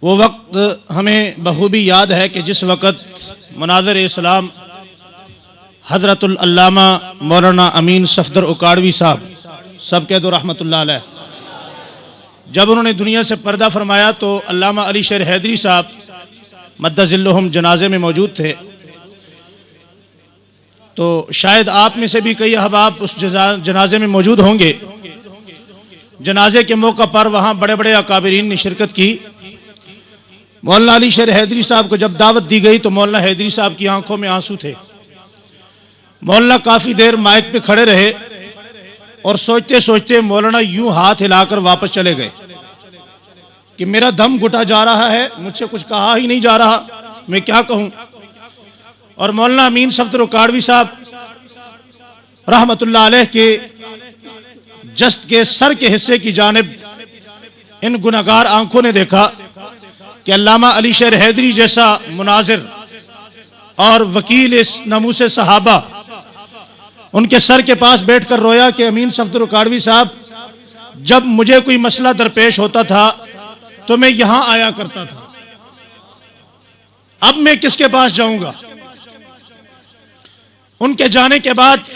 وہ وقت ہمیں بخوبی یاد ہے کہ جس وقت مناظر اسلام حضرت العلامہ مولانا امین صفدر اکاڑوی صاحب سب کہہ دو رحمت اللہ علیہ، جب انہوں نے دنیا سے پردہ فرمایا تو علامہ علی شیر حیدری صاحب مد ظلہم جنازے میں موجود تھے۔ تو شاید آپ میں سے بھی کئی احباب اس جنازے میں موجود ہوں گے۔ جنازے کے موقع پر وہاں بڑے بڑے اکابرین نے شرکت کی۔ مولانا علی شیر حیدری صاحب کو جب دعوت دی گئی تو مولانا حیدری صاحب کی آنکھوں میں آنسو تھے۔ مولانا کافی دیر مائک پہ کھڑے رہے اور سوچتے سوچتے مولانا یوں ہاتھ ہلا کر واپس چلے گئے کہ میرا دم گھٹا جا رہا ہے، مجھ سے کچھ کہا ہی نہیں جا رہا، میں کیا کہوں۔ اور مولانا امین صفدر اکاڑوی صاحب رحمت اللہ علیہ کے جسد کے سر کے حصے کی جانب ان گناہگار آنکھوں نے دیکھا کہ علامہ علی شیر حیدری جیسا مناظر اور وکیل اس ناموس صحابہ ان کے سر کے پاس بیٹھ کر رویا کہ امین صفدر اکاڑوی صاحب جب مجھے کوئی مسئلہ درپیش ہوتا تھا تو میں یہاں آیا کرتا تھا، اب میں کس کے پاس جاؤں گا۔ ان کے جانے کے بعد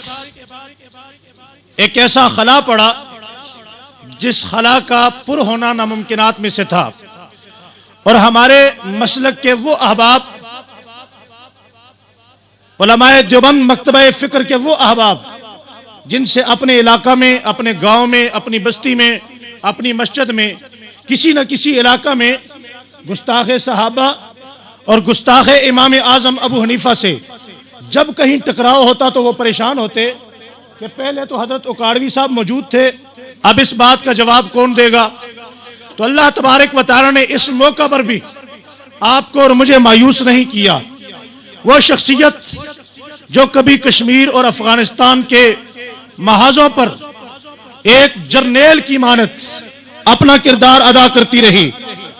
ایک ایسا خلا پڑا جس خلا کا پر ہونا ناممکنات میں سے تھا، اور ہمارے مسلک کے وہ احباب، علماء دیوبند مکتبہ فکر کے وہ احباب جن سے اپنے علاقہ میں، اپنے گاؤں میں، اپنی بستی میں، اپنی مسجد میں، کسی نہ کسی علاقہ میں گستاخ صحابہ اور گستاخ امام اعظم ابو حنیفہ سے جب کہیں ٹکراؤ ہوتا تو وہ پریشان ہوتے کہ پہلے تو حضرت اکاڑوی صاحب موجود تھے، اب اس بات کا جواب کون دے گا۔ تو اللہ تبارک و تعالی نے اس موقع پر بھی آپ کو اور مجھے مایوس نہیں کیا۔ وہ شخصیت جو کبھی کشمیر اور افغانستان کے محاذوں پر ایک جرنیل کی مانند اپنا کردار ادا کرتی رہی،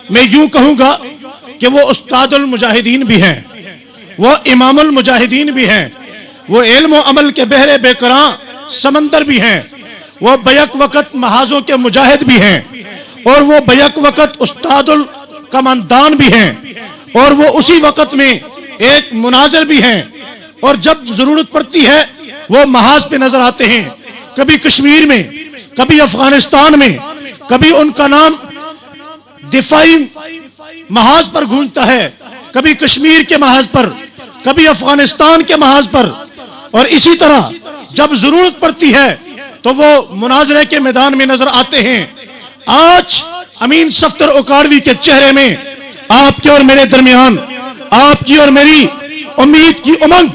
میں یوں کہوں گا کہ وہ استاد المجاہدین بھی ہیں، وہ امام المجاہدین بھی ہیں، وہ علم و عمل کے بحر بے کراں سمندر بھی ہیں، وہ بیک وقت محاذوں کے مجاہد بھی ہیں، اور وہ بیک وقت استاد الکماندان بھی ہیں، اور وہ اسی وقت میں ایک مناظر بھی ہیں، اور جب ضرورت پڑتی ہے وہ محاذ پہ نظر آتے ہیں، کبھی کشمیر میں، کبھی افغانستان میں، کبھی ان کا نام دفاعی محاذ پر گونجتا ہے، کبھی کشمیر کے محاذ پر، کبھی افغانستان کے محاذ پر، اور اسی طرح جب ضرورت پڑتی ہے تو وہ مناظرے کے میدان میں نظر آتے ہیں۔ آج امین صفدر اکاڑوی کے چہرے میں آپ کے اور میرے درمیان، آپ کی اور میری امید کی امنگ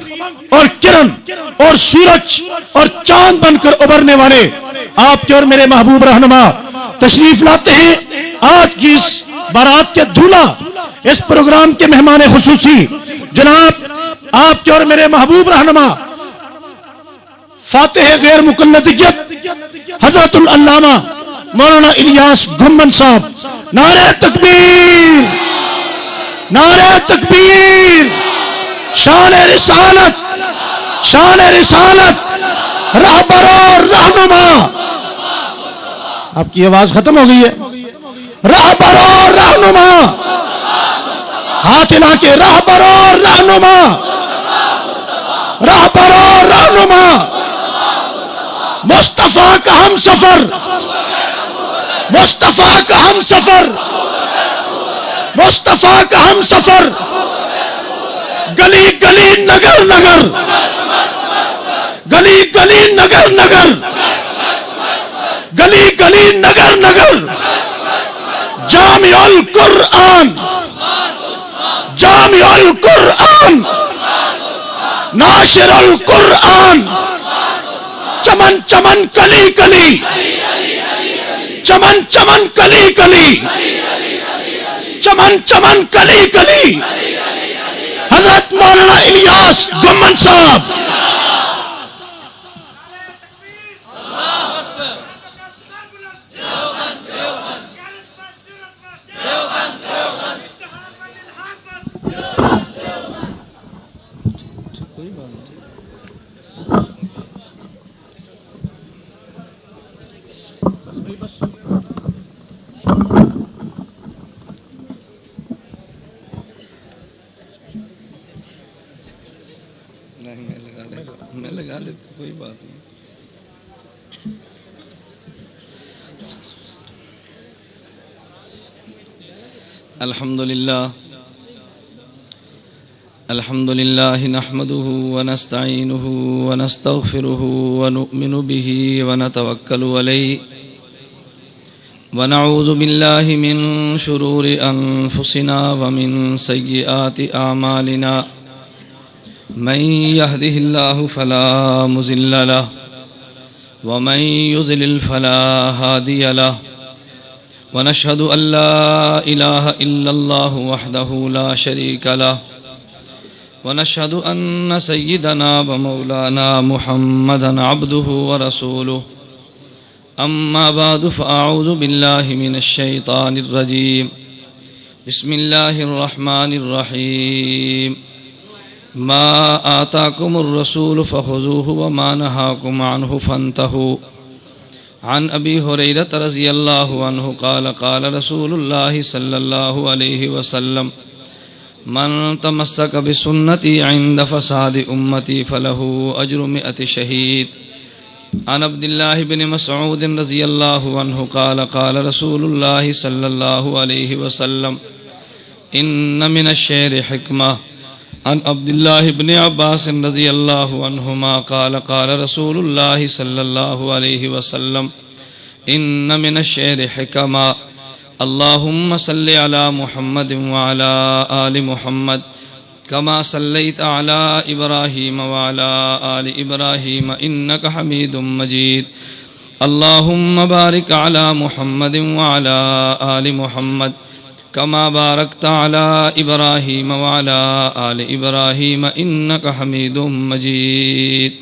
اور کرن اور سورج اور چاند بن کر ابھرنے والے آپ کے اور میرے محبوب رہنما تشریف لاتے ہیں۔ آج کی اس بارات کے دھولا اس پروگرام کے مہمان خصوصی جناب آپ کے اور میرے محبوب رہنما فاتح غیر مقلدیت حضرت العلامہ مولانا الیاس گھمن صاحب، نعرہ تکبیر، نعرہ تکبیر، شان رسالت، شان رسالت، رہبر اور رہنما۔ آپ کی آواز ختم ہو گئی ہے۔ رہبر اور رہنما، ہاتھ ہلا کے، رہبر اور رہنما، رہبر اور رہنما، مصطفیٰ کا ہم سفر، مصطفیٰ کا ہم سفر، مصطفیٰ کا ہم سفر، گلی گلی نگر نگر، گلی گلی نگر نگر، گلی گلی نگر نگر، جامع القرآن، جامع القرآن، ناشر القرآن، چمن چمن کلی کلی، چمن چمن کلی کلی، چمن چمن کلی کلی، حضرت مولانا الیاس گھمن صاحب۔ الحمد لله نحمده ونستعينه ونستغفره ونؤمن به ونتوكل عليه ونعوذ بالله من شرور أنفسنا ومن سيئات أعمالنا من يهده الله فلا مضل له ومن يضلل فلا هادي له ونشهد أن لا إله إلا الله وحده لا شريك له ونشهد أن سيدنا ومولانا محمدا عبده ورسوله أما بعد فأعوذ بالله من الشيطان الرجيم بسم الله الرحمن الرحيم ما آتاكم الرسول فخذوه وما نهاكم عنه فانتهوا عن أبي هريرة رضي الله عنه قال قال رسول الله صلى الله عليه وسلم من تمسك بسنتي عند فساد أمتي فله أجر 100 شهيد عن عبد الله بن مسعود رضي الله عنه قال قال رسول الله صلى الله عليه وسلم إن من الشعر حكمة عن عبد الله بن عباس رضي الله عنهما قال قال رسول الله صلى الله عليه وسلم إن من الشعر حكمة اللهم صل على محمد وعلى آل محمد كما صليت على إبراهيم وعلى آل إبراهيم إنك حميد مجيد اللهم بارك على محمد وعلى آل محمد كما باركت على إبراهيم وعلى آل إبراهيم إنك حميد مجيد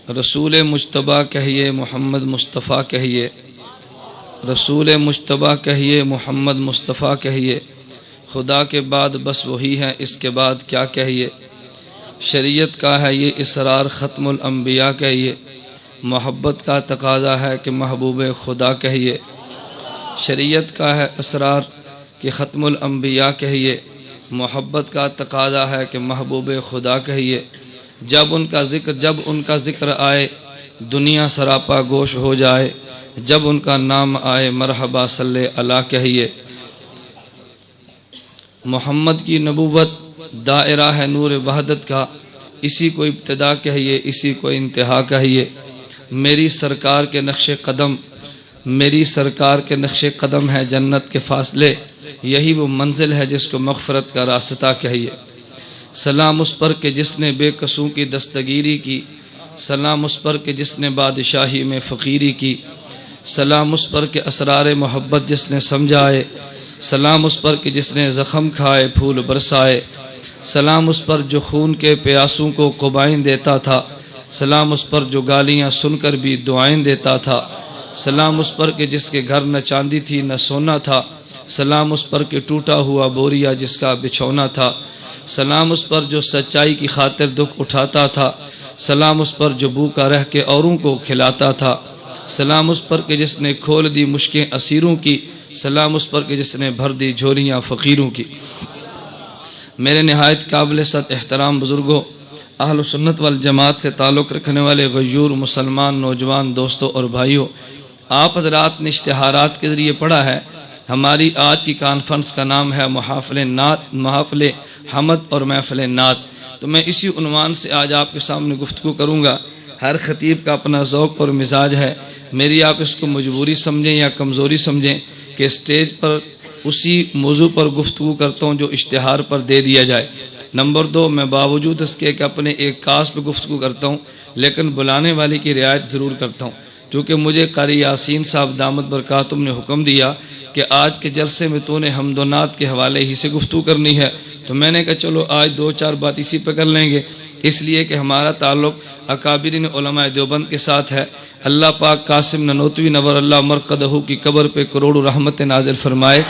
رسول مجتبیٰ کہیے محمد مصطفیٰ کہیے رسول مجتبیٰ کہیے محمد مصطفیٰ کہیے خدا کے بعد بس وہی ہے اس کے بعد کیا کہیے شریعت کا ہے یہ اسرار ختم الانبیاء کہیے محبت کا تقاضا ہے کہ محبوب خدا کہیے شریعت کا ہے اسرار کہ ختم الانبیاء کہیے محبت کا تقاضا ہے کہ محبوب خدا کہیے جب ان کا ذکر آئے دنیا سراپا گوش ہو جائے جب ان کا نام آئے مرحبا صلی اللہ کہیے محمد کی نبوت دائرہ ہے نور وحدت کا اسی کو ابتدا کہیے اسی کو انتہا کہیے میری سرکار کے نقش قدم ہے جنت کے فاصلے یہی وہ منزل ہے جس کو مغفرت کا راستہ کہیے سلام اس پر کہ جس نے بے قصوں کی دستگیری کی سلام اس پر کہ جس نے بادشاہی میں فقیری کی سلام اس پر کہ اسرار محبت جس نے سمجھائے سلام اس پر کہ جس نے زخم کھائے پھول برسائے سلام اس پر جو خون کے پیاسوں کو قبائیں دیتا تھا سلام اس پر جو گالیاں سن کر بھی دعائیں دیتا تھا سلام اس پر کہ جس کے گھر نہ چاندی تھی نہ سونا تھا سلام اس پر کہ ٹوٹا ہوا بوریا جس کا بچھونا تھا سلام اس پر جو سچائی کی خاطر دکھ اٹھاتا تھا سلام اس پر جو بھوکا رہ کے اوروں کو کھلاتا تھا سلام اس پر کہ جس نے کھول دی مشکیں اسیروں کی سلام اس پر کہ جس نے بھر دی جھولیاں فقیروں کی میرے نہایت قابل ست احترام بزرگوں اہل سنت والجماعت سے تعلق رکھنے والے غیور مسلمان نوجوان دوستوں اور بھائیوں آپ حضرات نے اشتہارات کے ذریعے پڑھا ہے ہماری آج کی کانفرنس کا نام ہے محافل حمد اور محفل نعت تو میں اسی عنوان سے آج آپ کے سامنے گفتگو کروں گا ہر خطیب کا اپنا ذوق اور مزاج ہے میری آپ اس کو مجبوری سمجھیں یا کمزوری سمجھیں کہ اسٹیج پر اسی موضوع پر گفتگو کرتا ہوں جو اشتہار پر دے دیا جائے نمبر 2 میں باوجود اس کے کہ اپنے ایک کاس پہ گفتگو کرتا ہوں لیکن بلانے والے کی رعایت ضرور کرتا ہوں کیونکہ مجھے قاری یاسین صاحب دامت برکاتہم نے حکم دیا کہ آج کے جلسے میں تو نے حمد و نعت کے حوالے ہی سے گفتگو کرنی ہے تو میں نے کہا چلو آج 2-4 بات اسی پہ کر لیں گے اس لیے کہ ہمارا تعلق اکابرین علماء دیوبند کے ساتھ ہے اللہ پاک قاسم ننوتوی نور اللہ مرقدہ کی قبر پہ کروڑوں رحمت نازل فرمائے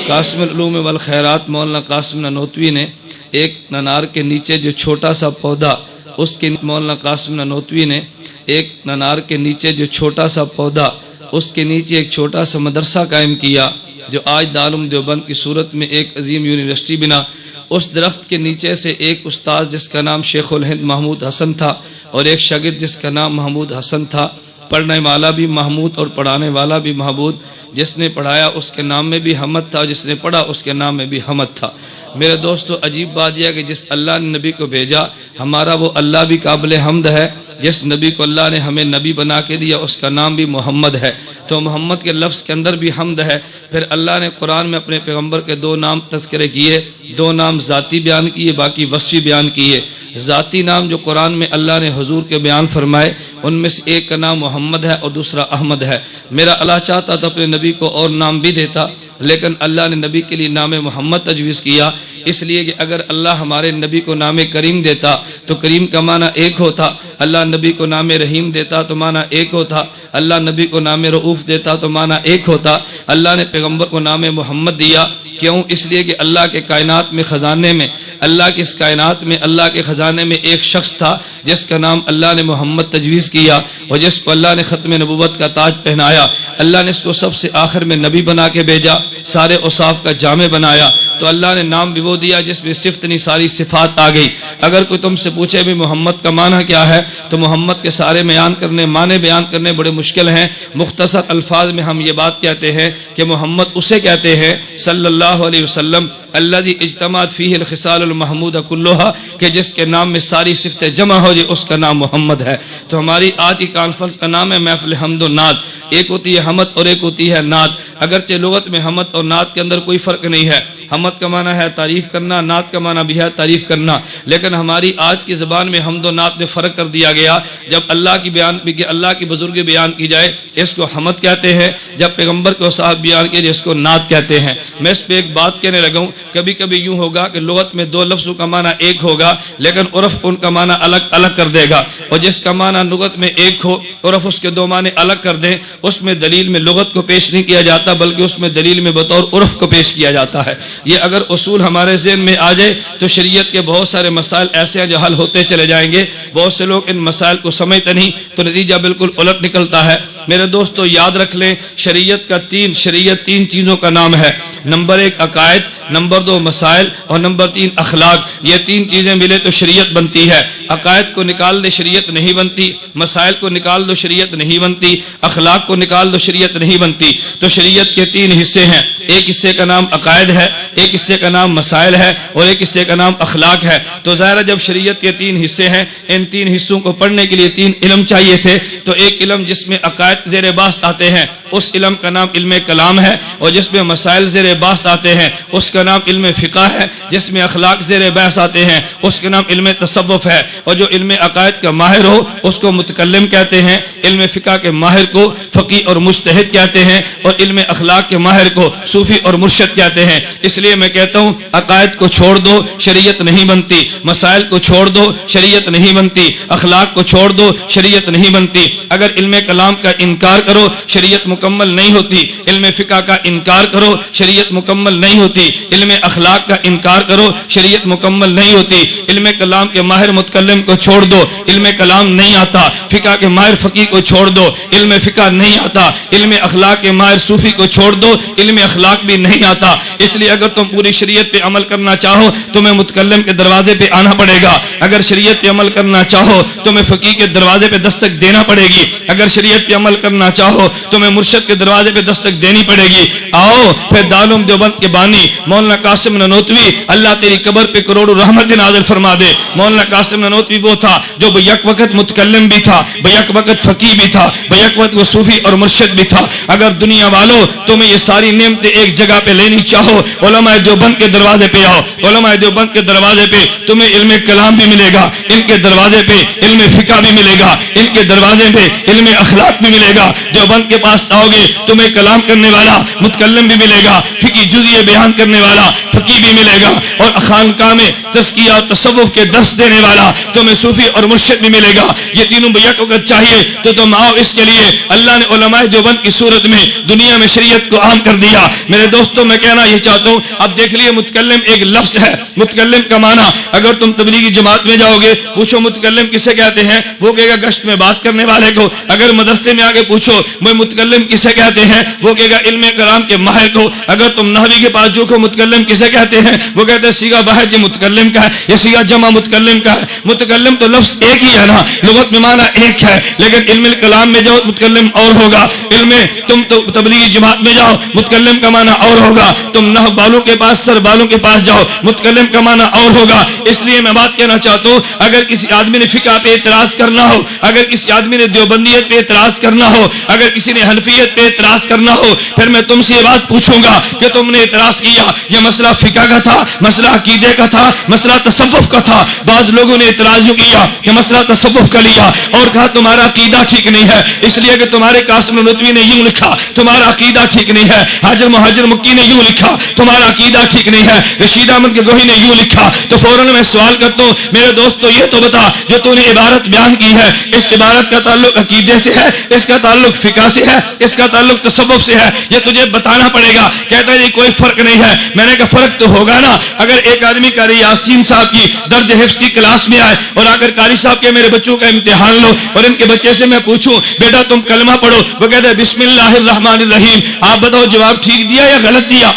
قاسم العلوم والخیرات مولانا قاسم ننوتوی نے ایک ننار کے نیچے جو چھوٹا سا پودا اس کے مولانا قاسم ننوتوی نے ایک ننار کے نیچے جو چھوٹا سا پودا اس کے نیچے ایک چھوٹا سا مدرسہ قائم کیا جو آج دارالعلوم دیوبند کی صورت میں ایک عظیم یونیورسٹی بنا اس درخت کے نیچے سے ایک استاذ جس کا نام شیخ الہند محمود حسن تھا اور ایک شاگرد جس کا نام محمود حسن تھا پڑھنے والا بھی محمود اور پڑھانے والا بھی محمود، جس نے پڑھایا اس کے نام میں بھی حمد تھا، جس نے پڑھا اس کے نام میں بھی حمد تھا۔ میرے دوستو، عجیب بات یہ ہے کہ جس اللہ نے نبی کو بھیجا، ہمارا وہ اللہ بھی قابل حمد ہے۔ جس نبی کو اللہ نے ہمیں نبی بنا کے دیا اس کا نام بھی محمد ہے، تو محمد کے لفظ کے اندر بھی حمد ہے۔ پھر اللہ نے قرآن میں اپنے پیغمبر کے 2 نام تذکرے کیے، 2 نام ذاتی بیان کیے، باقی وصفی بیان کیے۔ ذاتی نام جو قرآن میں اللہ نے حضور کے بیان فرمائے، ان میں سے ایک کا نام محمد ہے اور دوسرا احمد ہے۔ میرا اللہ چاہتا تو اپنے نبی کو اور نام بھی دیتا، لیکن اللہ نے نبی کے لیے نام محمد تجویز کیا، اس لیے کہ اگر اللہ ہمارے نبی کو نام کریم دیتا تو کریم کا معنی ایک ہوتا، اللہ نبی کو نام رحیم دیتا تو معنی ایک ہوتا، اللہ نبی کو نام رؤوف دیتا تو معنی ایک ہوتا۔ اللہ نے پیغمبر کو نام محمد دیا، کیوں؟ اس لیے کہ اللہ کے کائنات میں خزانے میں، اللہ کے اس کائنات میں، اللہ کے خزانے میں ایک شخص تھا جس کا نام اللہ نے محمد تجویز کیا، اور جس کو اللہ نے ختم نبوت کا تاج پہنایا۔ اللہ نے اس کو سب سے آخر میں نبی بنا کے بھیجا، سارے اوصاف کا جامع بنایا، تو اللہ نے نام بھی وہ دیا جس میں صفت نہیں ساری صفات آ گئی۔ اگر کوئی تم سے پوچھے بھی محمد کا معنی کیا ہے، تو محمد کے سارے معنی بیان کرنے بڑے مشکل ہیں۔ مختصر الفاظ میں ہم یہ بات کہتے ہیں کہ محمد اسے کہتے ہیں صلی اللہ علیہ وسلم الذی اجتمعت فیہ الخصال المحمودہ کلھا، کہ جس کے نام میں ساری صفتیں جمع ہو جائے اس کا نام محمد ہے۔ تو ہماری آج کی کانفرنس کا نام ہے محفل حمد و نعت۔ ایک ہوتی ہے حمد اور ایک ہوتی ہے نعت۔ اگرچہ لغت میں حمد اور نعت کے اندر کوئی فرق نہیں ہے، حمد کا معنی ہے تعریف کرنا، نعت کا معنی بھی ہے تعریف کرنا، لیکن ہماری آج کی زبان میں حمد و نعت میں فرق کر دیا گیا۔ جب اللہ کی بزرگی بیان کی جائے اس کو حمد کہتے ہیں، جب پیغمبر کو صاحب بیان کیے جس کو نعت کہتے ہیں۔ میں اس پہ ایک بات کہنے لگا ہوں، کبھی کبھی یوں ہوگا کہ لغت میں 2 لفظوں کا معنی ایک ہوگا، لیکن عرف ان کا معنی الگ الگ کر دے گا، اور جس کا معنی لغت میں ایک ہو، عرف اس کے 2 معنی الگ کر دیں، اس میں دلیل میں لغت کو پیش نہیں کیا جاتا بلکہ اس میں دلیل میں بطور عرف کو پیش کیا جاتا ہے۔ یہ اگر اصول ہمارے ذہن میں آ جائے تو شریعت کے بہت سارے مسائل ایسے ہیں جو حل ہوتے چلے جائیں گے۔ بہت سے لوگ ان مسائل کو سمجھتے نہیں تو نتیجہ بالکل الٹ نکلتا ہے۔ میرے دوستو یاد رکھ لیں، شریعت 3 چیزوں کا نام ہے۔ نمبر 1 عقائد، نمبر 2 مسائل، اور نمبر 3 اخلاق۔ یہ 3 چیزیں ملے تو شریعت بنتی ہے۔ عقائد کو نکال دے شریعت نہیں بنتی، مسائل کو نکال دو شریعت نہیں بنتی، اخلاق کو نکال دو شریعت نہیں بنتی۔ تو شریعت کے 3 حصے ہیں، ایک حصے کا نام عقائد ہے، ایک حصے کا نام مسائل ہے، اور ایک حصے کا نام اخلاق ہے۔ تو ظاہر جب شریعت کے 3 حصے ہیں، ان 3 حصوں کو پڑھنے کے لیے 3 علم چاہیے تھے۔ تو ایک علم جس میں عقائد زیر بحث آتے ہیں اس علم کا نام علم کلام ہے، اور جس میں مسائل زیر بحث آتے ہیں اس کا نام علم فقہ ہے، جس میں اخلاق زیر بحث آتے ہیں اس کا نام علم تصوف ہے۔ اور جو علم عقائد کا ماہر ہو اس کو متکلم کہتے ہیں، علم فقہ کے ماہر کو فقی اور مجتہد کہتے ہیں، اور علم اخلاق کے ماہر کو صوفی اور مرشد کہتے ہیں۔ اس لیے میں کہتا ہوں عقائد کو چھوڑ دو شریعت نہیں بنتی، مسائل کو چھوڑ دو شریعت نہیں بنتی، اخلاق کو چھوڑ دو شریعت نہیں بنتی۔ اگر علم کلام کا انکار کرو شریعت مکمل نہیں ہوتی، علم فقہ کا انکار کرو شریعت مکمل نہیں ہوتی، علم اخلاق کا انکار کرو شریعت مکمل نہیں ہوتی۔ علم کلام کے ماہر متکلم کو چھوڑ دو، علم کلام نہیں آتا۔ فقہ کے ماہر فقی کو چھوڑ دو، علم فقہ نہیں آتا۔ علم اخلاق کے ماہر صوفی کو چھوڑ دو، علم اخلاق بھی نہیں آتا۔ اس لیے اگر تم پوری شریعت پہ عمل کرنا چاہو تمہیں متکلم کے دروازے پہ آنا پڑے گا، اگر شریعت پہ عمل کرنا چاہو تمہیں فقی کے دروازے پہ دستک دینا پڑے گی، اگر شریعت پہ عمل کرنا چاہو تمہیں مرشد کے دروازے پہ دستک دینی پڑے گی۔ آؤ پھر دارالعلوم دیوبند کے بانی مولانا قاسم نانوتوی، اللہ تیری قبر پہ کروڑوں رحمت نازل فرما دے۔ مولانا قاسم نانوتوی وہ تھا جو بیک وقت متکلم بھی تھا، بیک وقت فقی بھی تھا، بیک وقت وہ صوفی اور مرشد بھی تھا۔ اگر دنیا والوں تمہیں یہ ساری نعمتیں ایک جگہ پہ لینی چاہو علماء دیوبند کے دروازے پہ آؤ۔ علماء دیوبند کے دروازے پہ تمہیں علم کلام بھی ملے گا، ان کے دروازے پہ علم فقہ بھی ملے گا، ان کے دروازے پہ علم اخلاق بھی ملے گا۔ دیوبند کے پاس آؤ گے تمہیں کلام کرنے والا متکلم بھی ملے گا، فقی جزئیہ بیان کرنے والا فقی بھی ملے گا، اور خانقاہ میں تزکیہ اور تصوف کے درس دینے والا تمہیں صوفی اور مرشد بھی ملے گا۔ یہ تینوں بیک وقت چاہیے تو تم آؤ۔ اس کے لیے اللہ نے علماء دیوبند کی صورت میں دنیا میں شریعت کو عام کر دیا۔ میرے دوستوں میں کہنا یہ چاہتا ہوں، اب دیکھ لیے متکلم ایک لفظ ہے، متکلم کا معنی اگر تم تبلیغی جماعت میں جاؤ گے پوچھو متکلم کسے کہتے ہیں، وہ کہے گا گشت میں بات کرنے والے کو۔ اگر مدرسے میں آگے پوچھو میں متکلم کسے کہتے ہیں، وہ کہے گا علم کلام کے ماہر کو۔ اگر تم نحوی کے پاس جو کو متکلم کسے کسے کہتے ہیں؟ وہ کہتے ہیں صیغہ واحد یہ متکلم کا ہے، یہ صیغہ جمع متکلم کا ہے۔ متکلم تو لفظ ایک ہی ہے نا، لغت میں معنی ایک ہے، لیکن علم الکلام میں جاؤ متکلم اور ہوگا، علم تم تو تبلیغی جماعت میں جاؤ متکلم کا معنی اور ہوگا، تم نحو والوں کے پاس سر والوں کے پاس جاؤ متکلم کا معنی اور ہوگا۔ اس لیے میں بات کہنا چاہتا ہوں، اگر کسی آدمی نے فقہ پہ اعتراض کرنا ہو، اگر کسی آدمی نے دیوبندیت پہ اعتراض کرنا ہو، اگر کسی نے حنفیت پہ اعتراض کرنا ہو، پھر میں تم سے یہ بات پوچھوں گا کہ تم نے اعتراض کیا یہ مسئلہ فقہ کا تھا، مسئلہ عقیدے کا تھا، مسئلہ تصوف کا تھا۔ بعض لوگوں نے اعتراض یوں کیا کہ مسئلہ تصوف کا لیا اور کہا تمہارا عقیدہ ٹھیک نہیں ہے، اس لیے کہ تمہارے قاسم ندوی نے یوں لکھا تمہارا عقیدہ ٹھیک نہیں ہے، حاجر مہاجر مکی نے یوں لکھا تمہارا عقیدہ ٹھیک نہیں ہے، رشید احمد گوہی نے یوں لکھا۔ تو فوراً میں سوال کرتا ہوں میرے دوستو یہ تو بتا جو تو نے عبارت بیان کی ہے اس عبارت کا تعلق عقیدے سے ہے، اس کا تعلق فقہ سے ہے، اس کا تعلق تصوف سے ہے، یہ تجھے بتانا پڑے گا۔ کہتا ہے یہ کوئی فرق نہیں ہے۔ میں نے کہا فرق تو ہوگا نا، اگر ایک آدمی قاری یاسین صاحب کی درج حفظ کی کلاس میں آئے اور آ کر قاری صاحب کے میرے بچوں کا امتحان لو اور ان کے بچے سے میں پوچھوں بیٹا تم کلمہ پڑھو، وہ کہتا ہے بسم اللہ الرحمن الرحیم، آپ بتاؤ جواب ٹھیک دیا یا غلط دیا؟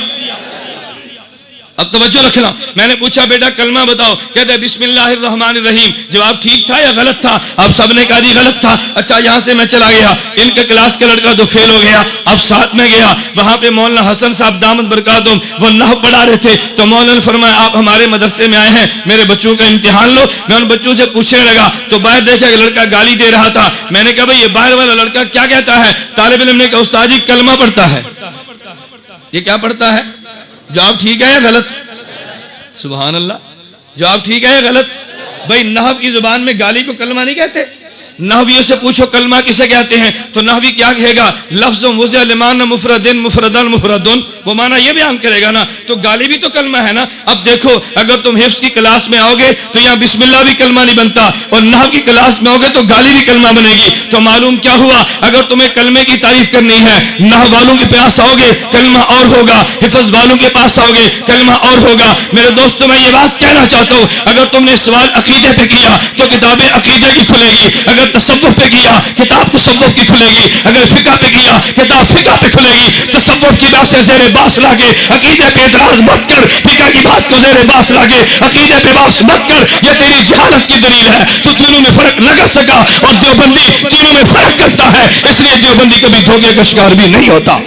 اب توجہ رکھنا، میں نے پوچھا بیٹا کلمہ بتاؤ، کہتا ہے بسم اللہ الرحمن الرحیم، جواب ٹھیک تھا یا غلط تھا؟ اب سب نے کہا جی غلط تھا۔ اچھا یہاں سے میں چلا گیا، ان کے کلاس کا لڑکا تو فیل ہو گیا، اب ساتھ میں گیا، وہاں پہ مولانا حسن صاحب دامت برکاتہم وہ نحو پڑھا رہے تھے، تو مولانا نے فرمایا آپ ہمارے مدرسے میں آئے ہیں میرے بچوں کا امتحان لو۔ میں ان بچوں سے پوچھنے لگا تو باہر دیکھا کہ لڑکا گالی دے رہا تھا۔ میں نے کہا بھائی یہ باہر والا لڑکا کیا کہتا ہے؟ طالب علم نے کہا استاد جی کلمہ پڑھتا ہے۔ یہ کیا پڑھتا ہے؟ جواب ٹھیک ہے یا غلط؟ سبحان اللہ، جواب ٹھیک ہے یا غلط؟ بھائی نحو کی زبان میں گالی کو کلمہ نہیں کہتے۔ نحویوں سے پوچھو کلمہ کسے کہتے ہیں تو نحوی کیا کہے گا؟ لفظ وضع لمعنی مفردن مفردن مفردن، وہ معنی یہ بیان کرے گا نا، تو گالی بھی تو کلمہ ہے نا۔ اب دیکھو اگر تم حفظ کی کلاس میں آؤ گے تو یہاں بسم اللہ بھی کلمہ نہیں بنتا، اور نحو کی کلاس میں آؤ گے تو گالی بھی کلمہ بنے گی۔ تو معلوم کیا ہوا؟ اگر تمہیں کلمے کی تعریف کرنی ہے نحو والوں کے پاس آؤ گے کلمہ اور ہوگا، حفظ والوں کے پاس آؤ گے کلمہ اور ہوگا۔ میرے دوستو میں یہ بات کہنا چاہتا ہوں، اگر تم نے سوال عقیدے پہ کیا تو کتابیں عقیدے کی کھلے گی، اگر تصوف پہ کیا کتاب تصوف کی کھلے گی، اگر فقہ پہ کیا کتاب فقہ پہ کھلے گی۔ تصوف کی بات سے زیر باس لا کے عقیدے پہ اعتراض مت کر، فقہ کی بات کو زیر باس لا کے عقیدے پہ باس مت کر، یہ تیری جہالت کی دلیل ہے۔ تو تینوں میں فرق نہ کر سکا اور دیوبندی تینوں میں فرق کرتا ہے، اس لیے دیوبندی کبھی دھوکے کا شکار بھی نہیں ہوتا۔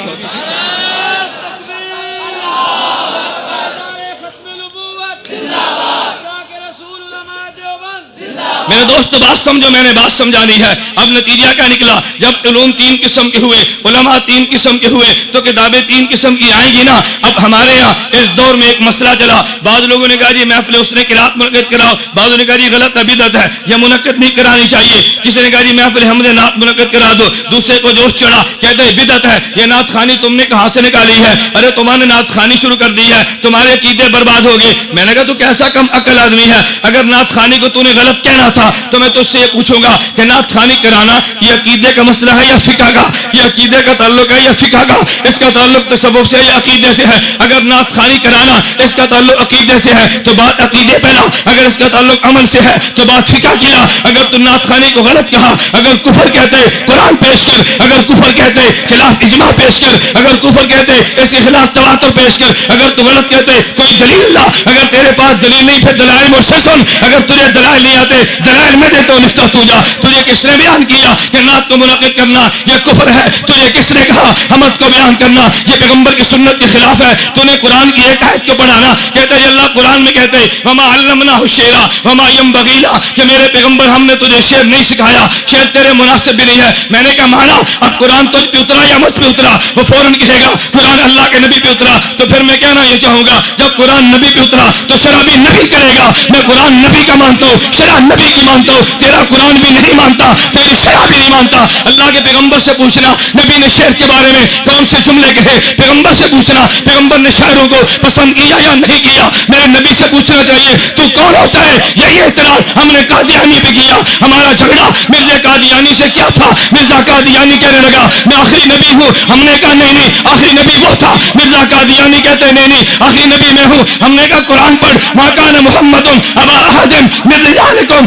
میرے دوست بات سمجھو، میں نے بات سمجھانی ہے۔ اب نتیجہ کیا نکلا؟ جب علوم تین قسم کے ہوئے، علماء تین قسم کے ہوئے، تو کتابیں تین قسم کی آئیں گی نا۔ اب ہمارے یہاں اس دور میں ایک مسئلہ چلا، بعض لوگوں نے کہا جی محفل اس نے قرات منعقد کراؤ، بعضوں نے کہا جی غلط ہے بدعت ہے، یہ منعقد نہیں کرانی چاہیے، کسی نے کہا جی محفل حمد نعت منعقد کرا دو، دوسرے کو جوش چڑھا کہتے ہیں بدعت ہے، یہ نعت خوانی تم نے کہاں سے نکالی ہے؟ ارے تمہارے نے نعت خوانی شروع کر دی ہے، تمہارے عقیدے برباد ہو گئے۔ میں نے کہا تو کیسا کم عقل آدمی ہے، اگر نعت خوانی کو تو نے غلط کہنا تھا تو میں تجھ سے یہ پوچھوں گا کہ نعت خوانی کرانا یہ عقیدے کا مسئلہ ہے یا فقہ کا؟ یہ عقیدے کا تعلق ہے یا فقہ کا؟ اس کا تعلق تصوف سے یا عقیدے سے ہے؟ اگر نعت خوانی کرانا اس کا تعلق عقیدے سے ہے تو بات عقیدے پہ لا، اگر اس کا تعلق عمل سے ہے تو بات فقہ کی لا۔ اگر تو نعت خوانی کو غلط کہا، اگر کفر کہتے قرآن پیش کر، اگر کفر کہتے خلاف اجماع پیش کر، اگر کفر کہتے اس کے خلاف تواتر پیش کر، اگر تو غلط کہتے کوئی دلیل لا، اگر تیرے پاس دلیل نہیں پھر دلائل مجھ سے سن، اگر تجھے دلائل نہیں آتے دلائل میں دیتا ہوں لکھتا تو جا۔ تجھے کس نے بیان کیا کہ نعت کو منعقد کرنا یہ کفر ہے؟ تجھے کس نے کہا حمد کو بیان کرنا یہ پیغمبر کی سنت کے خلاف ہے؟ تو نے قرآن کی ایک آیت کو پڑھانا، کہتا ہے اللہ قرآن میں کہتے وما علمناہ الشعر وما ينبغي له کہ میرے پیغمبر ہم نے تجھے شعر نہیں سکھایا، شعر تیرے مناسب بھی نہیں ہے۔ میں نے کہا مانا اب قرآن تجھ پہ اترا یا مجھ پہ اترا؟ وہ فوراً کہے گا قرآن اللہ کے نبی پہ اترا۔ تو پھر میں کہنا یہ چاہوں گا جب قرآن نبی پہ اترا تو شرع بھی نبی کرے گا۔ میں قرآن نبی کا مانتا ہوں، شرع نبی کی مانتا ہوں، تیرا قرآن بھی نہیں مانتا، تیری شرع بھی نہیں مانتا۔ اللہ کے پیغمبر سے پوچھنا نبی نے شعر کے بارے میں کون سے جملے کہے، پیغمبر سے پوچھنا پیغمبر نے شاعروں کو پسند کیا یا نہیں کیا۔ میرے نبی سے پوچھنا چاہیے تو کون ہوتا ہے؟ یہی اعتراض ہم نے قادیانی پہ کیا۔ ہمارا جھگڑا مرزا قادیانی سے کیا تھا؟ مرزا قادیانی کہنے لگا میں آخری نبی ہوں، ہم نے کہا نہیں نہیں آخری نبی وہ تھا۔ مرزا قادیانی کہتے نہیں نہیں آخری نبی میں ہوں، ہم نے کہا قرآن پڑھ ما کان محمد ابا احد من رجالکم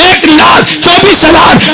1,24,000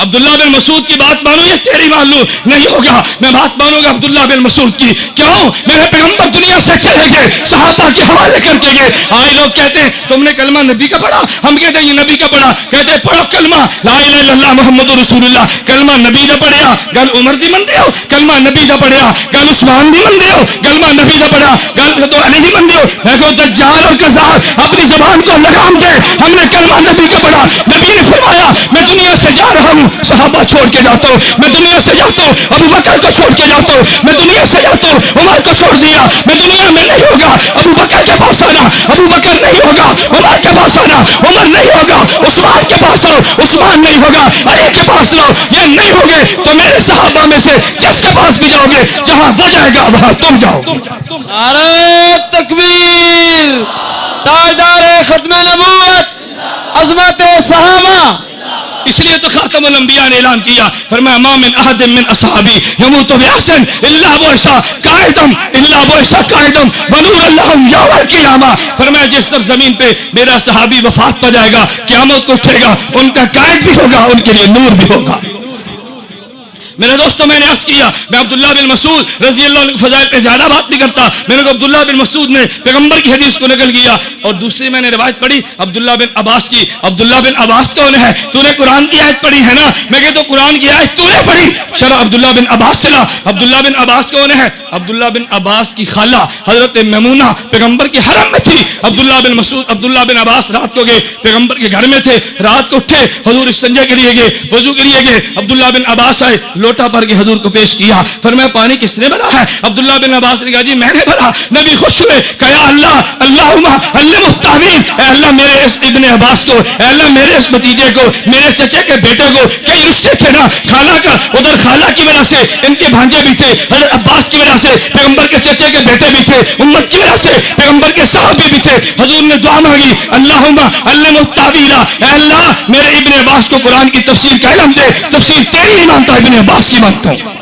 عبداللہ بن مسعود کی بات مانو یا تیری مان لوں؟ نہیں ہوگا، میں بات مانوں گا عبداللہ بن مسعود کی۔ کیوں؟ میرے پیغمبر دنیا سے چلے گئے، صحابہ کے حوالے کر کے گئے۔ آئے لوگ کہتے ہیں تم نے کلمہ نبی کا پڑھا، ہم کہتے ہیں یہ نبی کا پڑھا، کہتے ہیں پڑھو کلمہ لا الہ الا اللہ محمد رسول اللہ، کلمہ نبی دا پڑھیا گل عمر دی من دیو، کلمہ نبی دا پڑھیا گل عثمان دی من دیو، کلمہ نبی دا پڑھا گل تو علی دی من دیو۔ میں کہو دجال اور کذاب اپنی زبان کو لگام دے، ہم نے کلمہ نبی کا پڑھا۔ نبی نے فرمایا میں دنیا سے جا رہا ہوں، صحابہ چھوڑ کے جاتا ہوں، میں دنیا سے جاتا ہوں، ابو بکر کو چھوڑ کے جاتا ہوں، میں دنیا سے جاتا ہوں، عمر کو چھوڑ دیا، میں دنیا میں نہیں ہوگا، ابو بکر کے پاس آنا، ابو بکر نہیں ہوگا، عمر کے پاس آنا، عمر نہیں ہوگا، عثمان کے پاس آؤ، عثمان نہیں ہوگا، علی کے پاس لاؤ، یہ نہیں ہوگے تو میرے صحابہ میں سے جس کے پاس بھی جاؤ گے جہاں وہ جائے گا وہاں تم جاؤ۔ نعرہ تکبیر، تاجدار ختم نبوت، عظمت صحابہ۔ اس لیے تو خاتم الانبیاء نے اعلان کیا، فرمایا ما من احد من اصحابی یموت باحسن الا بعث قائدا الا بعث قائدا ونور لهم یوم القیامہ۔ فرمایا جس سرزمین پہ میرا صحابی وفات پا جائے گا قیامت کو اٹھے گا، ان کا قائد بھی ہوگا، ان کے لیے نور بھی ہوگا۔ میرے دوستوں میں نے عرض کیا میں عبداللہ بن مسعود رضی اللہ عنہ فضائل پہ زیادہ بات نہیں کرتا، میں نے عبداللہ بن مسعود نے پیغمبر کی حدیث کو نقل کیا، اور دوسری میں نے روایت پڑھی عبداللہ بن عباس کی۔ عبداللہ بن عباس کون ہے؟ تو نے قرآن کی آیت پڑھی ہے نا؟ میں کہتا ہوں قرآن کی آیت تو نے پڑھی، شرح عبداللہ بن عباس سے لا۔ عبداللہ بن عباس کون ہے؟ عبداللہ بن عباس کی خالہ حضرت میمونہ پیغمبر کے حرم میں تھی۔ عبداللہ بن مسعود عبداللہ بن عباس رات کو گئے، پیغمبر کے گھر میں تھے، رات کو اٹھے، حضور استنجا کے لیے گئے، وضو کے لیے گئے، عبداللہ بن عباس آئے، لوٹا بھر کے حضور کو پیش کیا، فرمایا پانی کس نے بھرا ہے؟ عبداللہ بن عباس نے کہا جی میں نے بھرا۔ نبی خوش ہوئے، کہا یا اللہ اللہم علمہ التعویل، اے اللہ میرے اس ابن عباس کو، اے اللہ میرے اس بھتیجے کو، میرے چچے کے بیٹے کو، کئی رشتے تھے نا، خالہ کا، ادھر خالہ کی وجہ سے ان کے بھانجے بھی تھے، حضرت عباس کی وجہ سے پیغمبر کے چچے کے بیٹے بھی تھے، امت کی وجہ سے پیغمبر کے صحابی بھی تھے۔ حضور نے دعا مانگی اللہم علمہ التعویل، اے اللہ میرے ابن عباس کو قرآن کی تفسیر کا علم دے، تفسیر تیری نہیں مانتا ابن عباس کی مانتا ہوں۔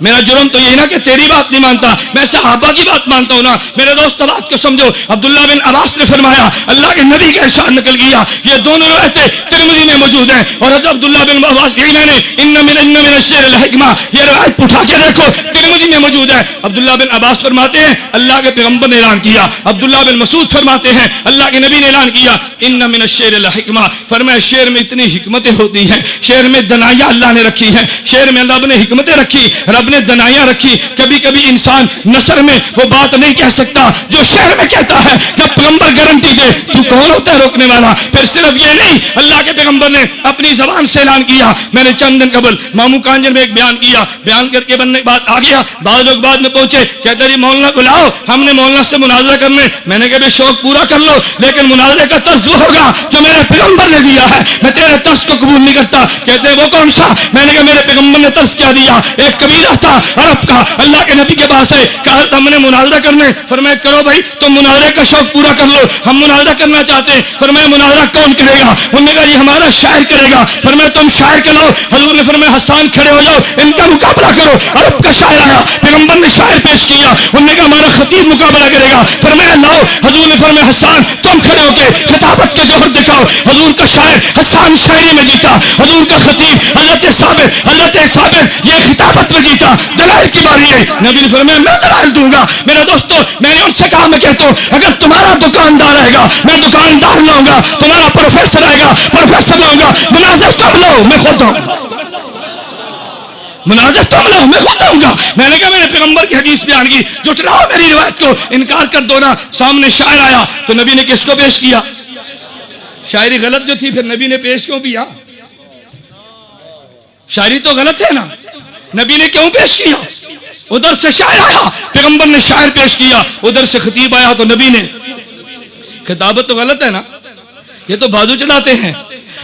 میرا جرم تو یہ نا کہ تیری بات نہیں مانتا، میں صحابہ کی بات مانتا ہوں نا۔ میرے دوست بات کو سمجھو، عبداللہ بن عباس نے فرمایا اللہ کے نبی کا ارشاد نکل گیا، یہ دونوں روایتیں ترمذی میں موجود ہیں، اور حضرت عبداللہ بن عباس یہی میں نے ان من الشعر الحکمہ یہ روایت اٹھا کے دیکھو ترمذی میں موجود ہے۔ عبداللہ بن عباس فرماتے ہیں اللہ کے پیغمبر نے اعلان کیا، عبداللہ بن مسعود فرماتے ہیں اللہ کے نبی نے اعلان کیا ان من الشعر الحکمہ، فرمایا شعر میں اتنی حکمتیں ہوتی ہیں، شعر میں دنائیاں اللہ نے رکھی ہیں، شعر میں اللہ نے حکمتیں رکھی، رب نے دنائیاں رکھی۔ کبھی کبھی انسان نثر میں وہ بات نہیں کہہ سکتا جو شعر میں کہتا ہے، جب پیغمبر گارنٹی دے تو کون ہوتا ہے روکنے والا؟ پھر صرف یہ نہیں، اللہ کے پیغمبر نے اپنی زبان سے اعلان کیا۔ میں نے چند دن قبل مامو کانجر میں ایک بیان کیا، بیان کر کے بننے بات آ گیا، بعض لوگ بعد میں پہنچے کہتے جی مولانا کو لاؤ، ہم نے مولانا سے مناظرہ کرنے۔ میں نے کہا شوق پورا کر لو، لیکن مناظرے کا طرز وہ ہوگا جو میرے پیغمبر نے دیا ہے، میں تیرے طرز کو قبول نہیں کرتا۔ کہتے وہ کون سا؟ میں نے کہا میرے پیغمبر نے طرز کیا دیا، ایک قبیلہ تھا عرب کا، اللہ کے نبی کے پاس ہے، کہا ہم نے مناظرہ کرنے، فرمایا کرو بھائی تم مناظرے کا شوق پورا کر لو، ہم مناظرہ کرنا چاہتے ہیں۔ فرمایا مناظرہ کون کرے گا؟ انہوں نے کہا یہ ہمارا شاعر کرے گا۔ فرمایا تم شاعر کے لاؤ۔ حضور نے فرمایا حسان کھڑے ہو جاؤ، ان کا مقابلہ کرو۔ عرب کا شاعر آیا، پیغمبر نے شاعر پیش کیا، انہوں نے کہا ہمارا خطیب مقابلہ کرے گا۔ فرمایا لاؤ۔ حضور نے فرمایا حسان تم کھڑے ہو کے خطابت کے جوہر دکھاؤ۔ حضور کا شاعر حسان شاعری میں جیتا، حضور کا خطیب حضرت ثابت یہ خطابت میں جیتا۔ دلائل کی باری ہے، نبی نے فرمایا میں دلائل دوں گا۔ میرے دوستو میں نے ان سے کہا میں کہتا ہوں اگر تمہارا دکاندار آئے گا میں دکاندار لاؤں گا، تمہارا پروفیسر آئے گا پروفیسر لاؤں گا، مناظر تم لاؤ میں خود آؤں گا، مناظر تم لاؤ میں خود آؤں گا۔ میں نے کہا میرے پیغمبر کی حدیث بیان کی، جھٹلاؤ میری روایت کو، انکار کر دو نا۔ سامنے شاعر آیا تو نبی نے کس کو پیش کیا؟ شاعری غلط جو تھی پھر نبی نے پیش کیوں کیا؟ شاعری تو غلط ہے نا، نبی نے کیوں پیش کیا؟ ادھر سے شاعر آیا پیغمبر نے شاعر پیش کیا، ادھر سے خطیب آیا تو نبی نے۔ خطابت تو غلط ہے نا، یہ تو بازو چڑھاتے ہیں،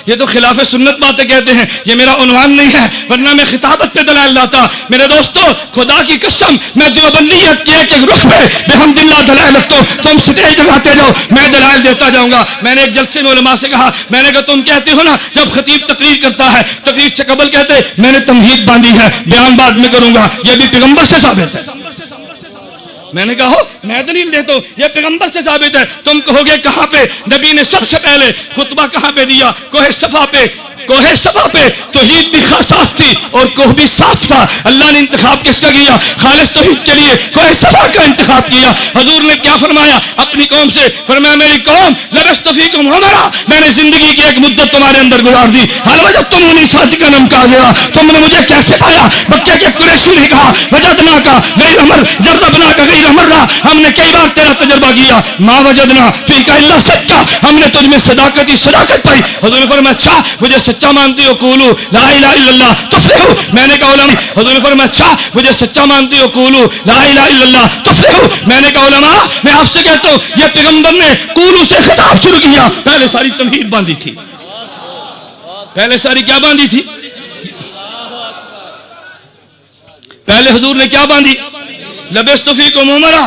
یہ تو خلاف سنت باتیں کہتے ہیں، یہ میرا عنوان نہیں ہے، ورنہ میں خطابت پہ دلائل لاتا۔ میرے دوستو خدا کی قسم میں دیوبندیت کے ایک رخ پہ بحمد اللہ دلائل رکھتا ہوں، تم سٹیج لگاتے جاؤ میں دلائل دیتا جاؤں گا۔ میں نے ایک جلسے میں علماء سے کہا، میں نے کہا تم کہتے ہو نا جب خطیب تقریر کرتا ہے تقریر سے قبل کہتے میں نے تمہید باندھی ہے، بیان بعد میں کروں گا، یہ بھی پیغمبر سے ثابت ہے۔ میں نے کہا میں دلیل دیتا ہوں یہ پیغمبر سے ثابت ہے۔ تم کہو گے کہاں پہ؟ نبی نے سب سے پہلے خطبہ کہاں پہ دیا؟ کوہ صفا پہ، کوہ صفا پہ توحید بھی صاف تھی اور کوہ بھی صاف تھا. اللہ نے انتخاب کس کا کیا؟ خالص توحید کے لیے کوہ صفا کا انتخاب کیا. حضور نے کیا فرمایا اپنی قوم سے؟ فرمایا میری قوم لبثت فیکم عمرا، میں نے زندگی کی ایک مدت تمہارے اندر گزار دی. حل وجدتمونی صادقا ام کاذبا، تم نے مجھے کیسے پایا؟ مکہ کے قریشی نے کہا وجدنا کا غیر امر جربنا کا غیر امرا، ہم نے کئی بار تیرا تجربہ کیا. ما وجدنا فیک الا صدقا، ہم نے تجھ میں صداقت ہی صداقت پائی. حضور نے فرمایا اچھا مجھے سچا مانتے ہو؟ قولوا لا الہ الا اللہ تفلحوا. میں نے کہا علماء، حضور نے فرمایا اچھا مجھے سچا مانتے ہو؟ قولوا لا الہ الا اللہ تفلحوا. میں نے کہا علماء میں آپ سے کہتا ہوں یہ پیغمبر نے قولوا سے خطاب شروع کیا. پہلے ساری تمہید باندھی تھی، پہلے ساری کیا باندھی تھی؟ پہلے حضور نے کیا باندھی؟ لبثت فیکم عمرا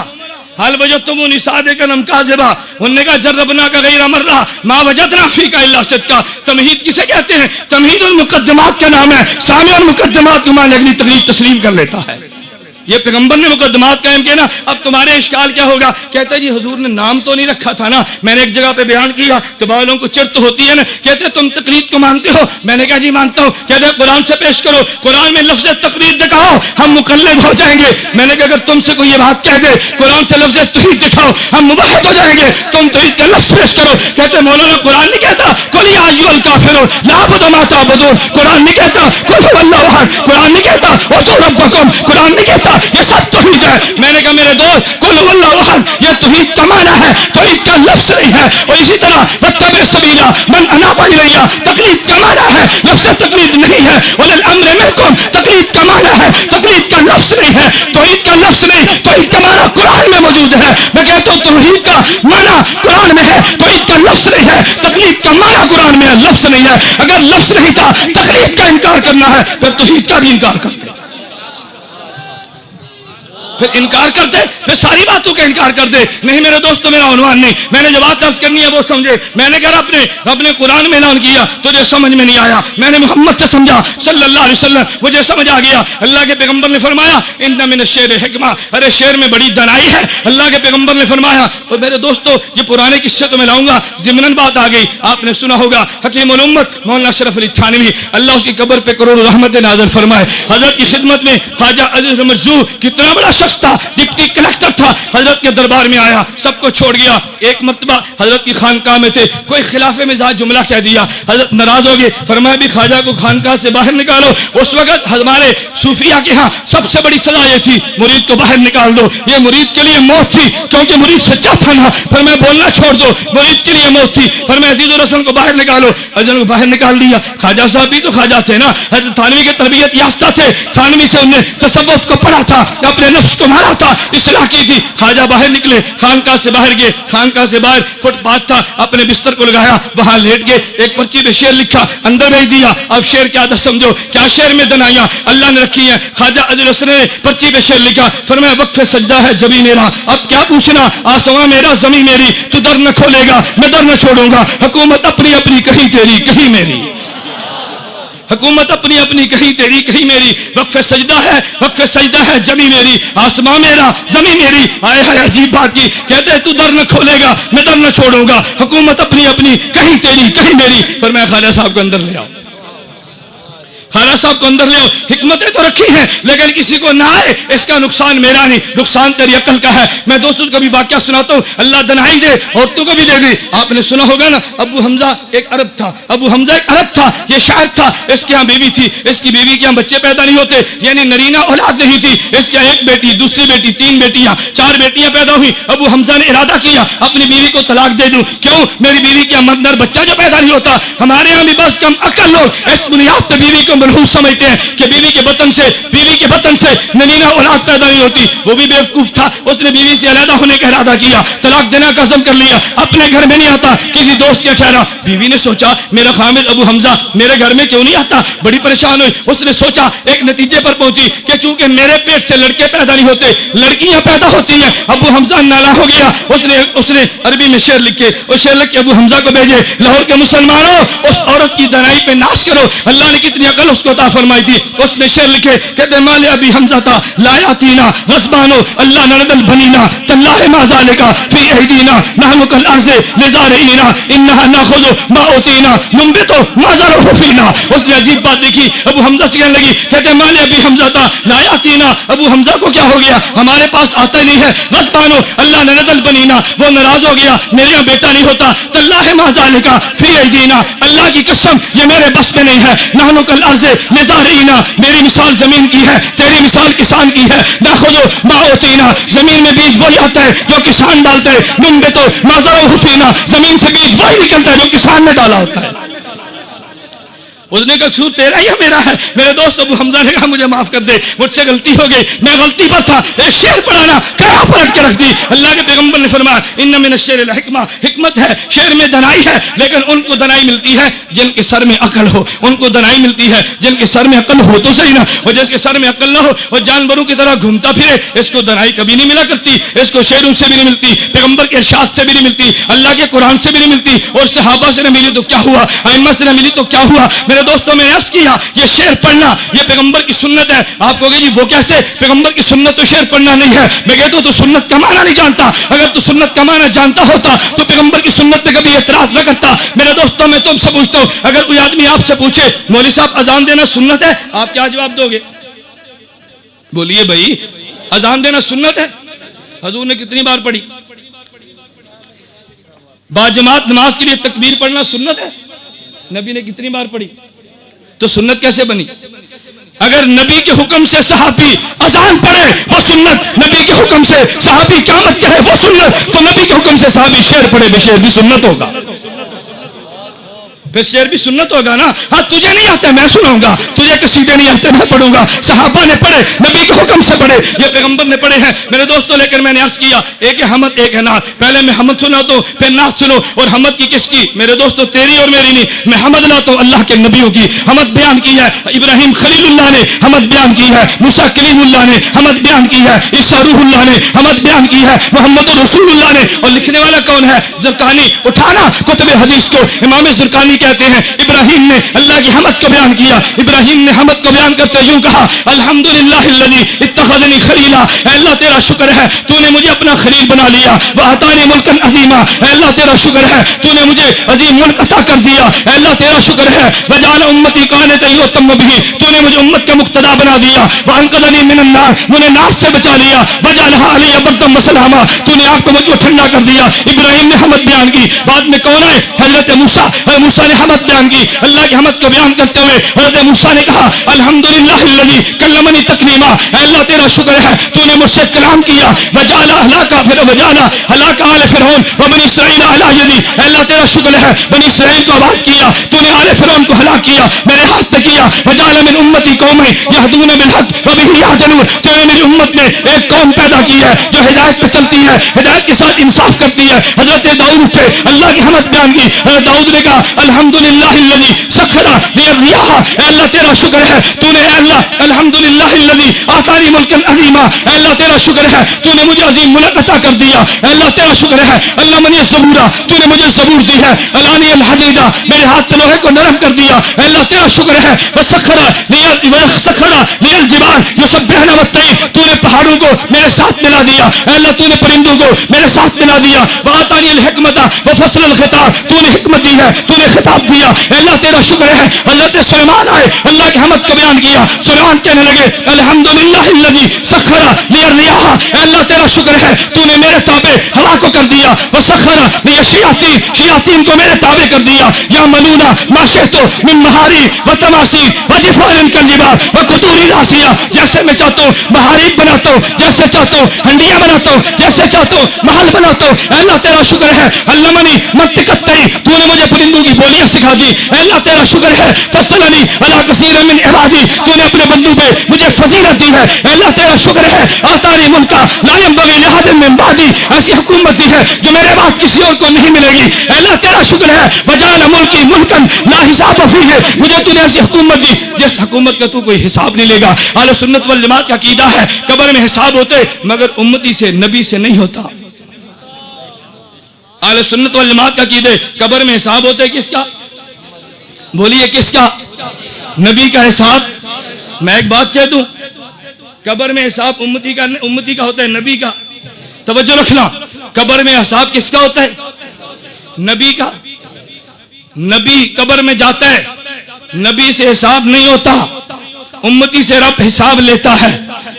حل وجدتمونی صادقا ام کاذبا. انہوں نے کہا جربنا کا غیر مرہ ما وجدنا فیک الا صدقا. تمہید کسے کہتے ہیں؟ تمہید المقدمات کا نام ہے. سامع المقدمات کو مان اگلی تقریر تسلیم کر لیتا ہے. یہ پیغمبر نے مقدمات قائم کیے نا. اب تمہارے اشکال کیا ہوگا؟ کہتے ہیں جی حضور نے نام تو نہیں رکھا تھا نا. میں نے ایک جگہ پہ بیان کیا تو والوں کو چرت ہوتی ہے نا. کہتے ہیں تم تقلید کو مانتے ہو. میں نے کہا جی مانتا ہوں. کہتے ہیں قرآن سے پیش کرو، قرآن میں لفظ تقلید دکھاؤ ہم مقلد ہو جائیں گے. میں نے کہا اگر تم سے کوئی یہ بات کہہ دے قرآن سے لفظ توحید دکھاؤ ہم مباحث ہو جائیں گے. تم توحید کا لفظ پیش کرو. کہتے ہیں مولانا قرآن نہیں کہتا قل یا ایھا الکافرون لا اعبد ما تعبدون. قرآن نہیں کہتا قل ھو اللہ احد. قرآن نہیں کہتا اعبدوا ربکم. قرآن نہیں کہتا یہ سب توحید ہے. میں نے کہا میرے دوست قل ھو اللہ احد یہ توحید کا معنی ہے، توحید کا لفظ نہیں ہے. اور اسی طرح واتبع سبیل من اناب الی تقلید کا معنی ہے، لفظ تقلید نہیں ہے. اولي الامر منکم تقلید کا معنی ہے، تقلید کا لفظ نہیں ہے. توحید کا لفظ نہیں، توحید کا معنی قرآن میں موجود ہے. میں کہتا ہوں توحید کا معنی قرآن میں ہے، توحید کا لفظ نہیں ہے. تقلید کا معنی قرآن میں ہے، لفظ نہیں ہے. اگر لفظ نہیں تھا تقلید کا انکار کرنا ہے پھر توحید کا بھی انکار کرتے، پھر انکار کرتے، پھر ساری باتوں کا انکار کر دے. نہیں میرے دوستو میرا عنوان نہیں. میں نے جو بات عرض کرنی ہے وہ سمجھے. میں نے کہا رب نے قرآن میں اعلان کیا تجھے سمجھ میں نہیں آیا. میں نے محمد سے سمجھا صلی اللہ علیہ وسلم، مجھے سمجھ آ گیا. اللہ کے پیغمبر نے فرمایا ان من الشعر حکمہ، ارے شعر میں بڑی دانائی ہے. اللہ کے پیغمبر نے فرمایا. اور میرے دوستو یہ پرانے قصے تو میں لاؤں گا، ضمناً بات آ گئی. آپ نے سنا ہوگا حکیم الامت مولانا اشرف علی تھانوی اللہ اس کی قبر پہ کروڑ رحمت نازل فرمائے. حضرت کی خدمت میں خواجہ عزیز مرزوق کتنا بڑا شخص تھا، ڈپٹی کلیکٹر تھا. حضرت کے دربار میں آیا، سب کو چھوڑ گیا. ایک مرتبہ حضرت کی خانقاہ میں تھے، کوئی خلاف مزاج جملہ کہہ دیا. حضرت ناراض ہو گئے، فرمایا بھی خواجہ کو خانقاہ سے باہر نکالو. اس وقت ہمارے صوفیہ کے ہاں سب سے بڑی سزا یہ تھی مرید کو باہر نکال دو. یہ مرید کے لیے موت تھی کیونکہ مرید سچا تھا نا. فرمایا بولنا چھوڑ دو، مرید کے لیے موت تھی. فرمایا عزیز الرسن کو باہر نکالو. عزیز کو باہر نکال دیا. خواجہ صاحب بھی تو خواجہ تھے نا، حضرت تھانوی کے تربیت یافتہ تھے. تھانوی سے انہوں نے تصوف کو پڑھا تھا، اپنے نفس کو مارا تھا، اصلاح کی تھی. خواجہ باہر نکلے، خانقاہ سے باہر گئے. خانقاہ سے باہر فٹ پاتھ تھا، اپنے بستر کو لگایا، وہاں لیٹ گئے. ایک پرچی پہ شعر لکھا، اندر بھیج دیا. اب شعر کیا تھا سمجھو، کیا شعر میں دنائیاں اللہ نے رکھی ہیں. خواجہ عزیز الرسن نے پرچی پہ شعر لکھا، فرمایا وقف سجدہ ہے جبھی میرا، اب کیا پوچھنا، آسماں میرا زمین میری، تو در نہ کھولے گا میں در نہ چھوڑوں گا. حکومت اپنی اپنی کہیں تیری کہیں میری، حکومت اپنی اپنی کہیں تیری کہیں میری. وقف سجدہ ہے جمی میری، آسماں میرا زمین میری. آئے ہے عجیب بات کی، کہتے ہیں تو در نہ کھولے گا میں در نہ چھوڑوں گا. حکومت اپنی اپنی کہیں تیری کہیں میری. فرمایا خواجہ صاحب کو اندر لے آؤ، خواجہ صاحب کو اندر لے آؤ. حکمتیں تو رکھی ہیں لیکن کسی کو نہ آئے اس کا نقصان میرا نہیں، نقصان تیری عقل کا ہے. میں دوستوں کو بھی واقعہ سناتا ہوں، اللہ دنائی دے عورتوں کو بھی دے دے. آپ نے سنا ہوگا نا ابو حمزہ ایک عرب تھا. ابو حمزہ ایک عرب تھا، یہ شاعر تھا. اس کے ہاں بیوی تھی، اس کی بیوی کے ہاں بچے پیدا نہیں ہوتے، یعنی نرینہ اولاد نہیں تھی. اس کے ہاں ایک بیٹی، دوسری بیٹی، 3 بیٹیاں، 4 بیٹیاں پیدا ہوئی. ابو حمزہ نے ارادہ کیا اپنی بیوی کو طلاق دے دوں. کیوں؟ میری بیوی کے اندر بچہ جو پیدا نہیں ہوتا. ہمارے ہاں بھی بس کم عقل لوگ اس بنیاد پہ بیوی کو منحوس سمجھتے ہیں کہ بیوی کے بطن سے ننینہ اولاد پیدا نہیں ہوتی. وہ بھی بیوقوف تھا، اس نے بیوی سے علیحدہ ہونے کا ارادہ کیا، طلاق دینے کا عزم کر لیا. اپنے گھر میں نہیں آتا، کسی دوست کے ٹھہرا. بیوی نے سوچا میرا خامد ابو حمزہ میرے گھر میں کیوں نہیں آتا، بڑی پریشان ہوئی. اس نے سوچا، ایک نتیجے پر پہنچی کہ چونکہ میرے پیٹ سے لڑکے پیدا نہیں ہوتے، لڑکیاں پیدا ہوتی ہیں. ابو حمزہ نالا ہو گیا. اس نے عربی میں شعر لکھے، اور شعر لکھ کے ابو حمزہ کو بھیجے، لاہور کے مسلمانوں اس عورت کی دنائی پہ ناش کرو. اللہ نے کتنی عقل عقل اس کو عطا فرمائی تھی. اس نے شعر لکھے کہتے مال ابی حمزہ تھا لا یاتینا غصبانو اللہ نردل بنینا تاللہ ما ذالکا فی ایدینا نحن کالارض لزارعینا انہا ناخذ ما اوتینا ننبتو ما زرعہ فینا. اس نے عجیب بات دیکھی, ابو حمزہ سے کہنے لگی کہتے مال ابی حمزہ تھا لا یاتینا, ابو حمزہ کو کیا ہو گیا, ہمارے پاس آتا نہیں ہے. غصبانو اللہ نردل بنینا, وہ ناراض ہو گیا, میرے یہاں بیٹا نہیں ہوتا. تاللہ ما ذالکا فی ایدینا, اللہ کی قسم یہ میرے بس میں نہیں ہے. نحن کالارض لزارعینا, میری مثال زمین کی ہے, تیری مثال کسان کی ہے. ناخذ ما اوتینا, زمین میں بیج وہی آتا ہے جو کسان ڈالتا ہے. ننبتو ما زرعہ فینا, زمین سے بیج وہی نکلتا ہے جو کسان نے ڈالا ہوتا ہے. اس نے کہا قصور تیرا یا میرا ہے؟ میرے دوست ابو حمزہ نے کہا مجھے معاف کر دے, مجھ سے غلطی ہو گئی, میں غلطی پر تھا. ایک شعر پڑھانا کیا پلٹ کے رکھ دی. اللہ کے پیغمبر نے فرمایا ان من الشعر الحکمہ, حکمت ہے, شعر میں دنائی ہے, لیکن ان کو دنائی ملتی ہے جن کے سر میں عقل ہو. ان کو دنائی ملتی ہے جن کے سر میں عقل ہو تو صحیح نا, اور جس کے سر میں عقل نہ ہو اور جانوروں کی طرح گھومتا پھرے, اس کو دنائی کبھی نہیں ملا کرتی. اس کو شعروں سے بھی نہیں ملتی, پیغمبر کے ارشاد سے بھی نہیں ملتی, اللہ کے قرآن سے بھی نہیں ملتی, اور صحابہ سے نہ ملی تو کیا ہوا, ائمہ سے نہ ملی تو کیا ہوا. میرے دوستوں میں عرض کیا یہ شعر پڑھنا یہ پیغمبر کی سنت ہے. آپ کہو گے جی وہ کیسے, پیغمبر کی سنت تو شعر پڑھنا نہیں ہے. میں کہتا ہوں تو سنت کا معنی نہیں جانتا. اگر تو سنت کا معنی جانتا ہوتا تو پیغمبر کی سنت پہ کبھی اعتراض نہ کرتا. میرے دوستوں میں تم سے پوچھتا ہوں, اگر کوئی آدمی آپ سے پوچھے مولوی صاحب اذان دینا سنت ہے, آپ کیا جواب دو گے؟ بولیے بھائی اذان دینا سنت ہے. حضور نے کتنی بار پڑھی؟ باجماعت نماز کے لیے تکبیر پڑھنا سنت ہے, نبی نے کتنی بار پڑھی؟ تو سنت کیسے بنی؟ اگر نبی کے حکم سے صحابی اذان پڑھے وہ سنت, نبی کے حکم سے صحابی قیامت کہے وہ سنت, تو نبی کے حکم سے صحابی شعر پڑھے بھی شعر بھی سنت ہوگا. پھر شعر بھی سنت ہوگا نا. ہاں تجھے نہیں آتا میں سناؤں گا, تجھے قصیدے نہیں آتے میں پڑھوں گا. صحابہ نے پڑھے, نبی کے حکم سے پڑھے, یہ پیغمبر نے پڑھے ہیں. میرے دوستوں لیکن میں نے عرض کیا ایک ہے حمد ایک ہے نعت. پہلے میں حمد سناتا ہوں پھر نعت سنو. اور حمد کی کس کی میرے دوستوں؟ تیری اور میری نہیں. میں حمد لاتا ہوں اللہ کے نبیوں کی. حمد بیان کی ہے ابراہیم خلیل اللہ نے, حمد بیان کی ہے موسیٰ کلیم اللہ نے, حمد بیان کی ہے عیسیٰ روح اللہ نے, حمد بیان کی ہے محمد رسول اللہ نے. اور لکھنے والا کون ہے؟ زرقانی. اٹھانا کتب حدیث کو, امام زرقانی کہتے ہیں ابراہیم نے اللہ کی حمد کو بیان کیا. ابراہیم نے حمد کو بیان کرتے یوں کہا الحمدللہ الذی اتخذنی خلیلا, اے اللہ تیرا شکر ہے تو نے مجھے اپنا خلیل بنا لیا. وَأَعْطَانِي مُلْكًا عَظِيمًا, اے اللہ تیرا شکر ہے تو نے مجھے عظیم ملک عطا کر دیا. اے اللہ تیرا شکر ہے وَجَعَلَ أُمَّتِي قَانِتًا يُؤْتَمَّ بِهِ, تو نے مجھے امت کا مقتدا بنا دیا. وَأَنْقَذَنِي مِنَ النَّارِ, مجھے نار سے بچا لیا. وَجَعَلَهَا عَلَيَّ بَرْدًا وَسَلَامًا, تو نے آگ کو مجھ کو ٹھنڈا کر دیا. ابراہیم نے حمد بیان کی. بعد میں کون ہے؟ حضرت موسیٰ. موسیٰ نے حمد بیان کی. اللہ کی حمد کو بیان کرتے ہوئے حضرت موسیٰ نے کہا الحمدللہ الذی کلمنی تکلیما, اے اللہ تیرا شکر ہے تو نے مجھ سے کلام کیا. وجعل ہلاک آل فرعون وبنی اسرائیل علی یدی, اے اللہ تیرا شکر ہے بنی اسرائیل کو آباد کیا, تو نے آل فرعون کو ہلاک کیا میرے ہاتھ پہ کیا. وجعل من امتی قوما یہدون بالحق وبہ یہتدون, تو نے میری امت میں ایک قوم پیدا کی ہے جو ہدایت پہ چلتی ہے, ہدایت کے ساتھ انصاف کرتی ہے. حضرت داؤد اٹھے, اللہ کی حمد بیان کی. حضرت داؤد نے کہا الحمدللہ الذی سخر لی الریاح, اے اللہ تیرا شکر ہے تو نے, اے اللہ الحمدللہ الذی اعطانی ملکا عظیما, اے اللہ تیرا شکر ہے تو نے مجھے عظیم ملک عطا کر دیا. اے اللہ تیرا شکر ہے اللہ منی زبورا, تو نے مجھے زبور دی ہے. الانی الحدیدہ, میرے ہاتھ پہ لوہے کو نرم کر دیا. اے اللہ تیرا شکر ہے وسخر لی الجبال یسبحن والطیر, تو نے پہاڑوں کو میرے ساتھ ملا دیا. اے اللہ تو نے پرندوں کو میرے ساتھ ملا دیا. واعطانی الحکمت وفصل الخطاب, تو نے حکمت دی ہے تو نے خطاب دیا. اے اللہ تیرا شکر ہے. حضرت سلیمان آئے, اللہ کی حمد کو بیان کیا. سلیمان کہنے لگے الحمدللہ الذی سخر لی الریاح, اے اللہ تیرا شکر ہے تو نے میرے تابع ہوا کو کر دیا. وسخر لی الشیاطین, شیاطین کو میرے تابع کر دیا. یا ملونا ما شئت من محاریب وتماثیل وجفان کالجبال وقدور راسیہ, جیسے میں چاہتا ہوں محاریب بناتا ہوں, جیسے چاہتا ہوں ہنڈیاں بناتا ہوں, جیسے چاہتا ہوں محل بناتا ہوں. اے اللہ تیرا شکر ہے. علمنی منطق الطیر, تو نے مجھے پرندوں کی بولیاں سکھا دی. اے اللہ تیرا شکر ہے. فضلنی علی کثیر من عبادی, تو نے اپنے بندوں پہ مجھے فضیلت دی ہے. اے اللہ تیرا شکر ہے. اعطانی ملکا لا ينبغي لأحد من بعدی, ایسی حکومت دی ہے جو میرے بعد کسی اور کو نہیں ملے گی. اے اللہ تیرا شکر ہے. وجعل ملکی ملکا لا حساب فیہ, مجھے تو نے ایسی حکومت دی جس حکومت کا تو کوئی حساب نہیں لے گا. اہل سنت والجماعت کا عقیدہ ہے قبر میں حساب ہوتے مگر امتی سے نبی سے نہیں ہوتا. اہل سنت والجماعت کا عقیدہ قبر میں حساب ہوتے کس کا؟ بولیے کس کا؟ نبی کا حساب. میں ایک بات کہہ دوں، قبر میں حساب امتی کا ہوتا ہے، نبی کا. توجہ رکھنا، قبر میں حساب کس کا ہوتا ہے؟ نبی کا. نبی قبر میں جاتا ہے، نبی سے حساب نہیں ہوتا، امتی سے رب حساب لیتا ہے.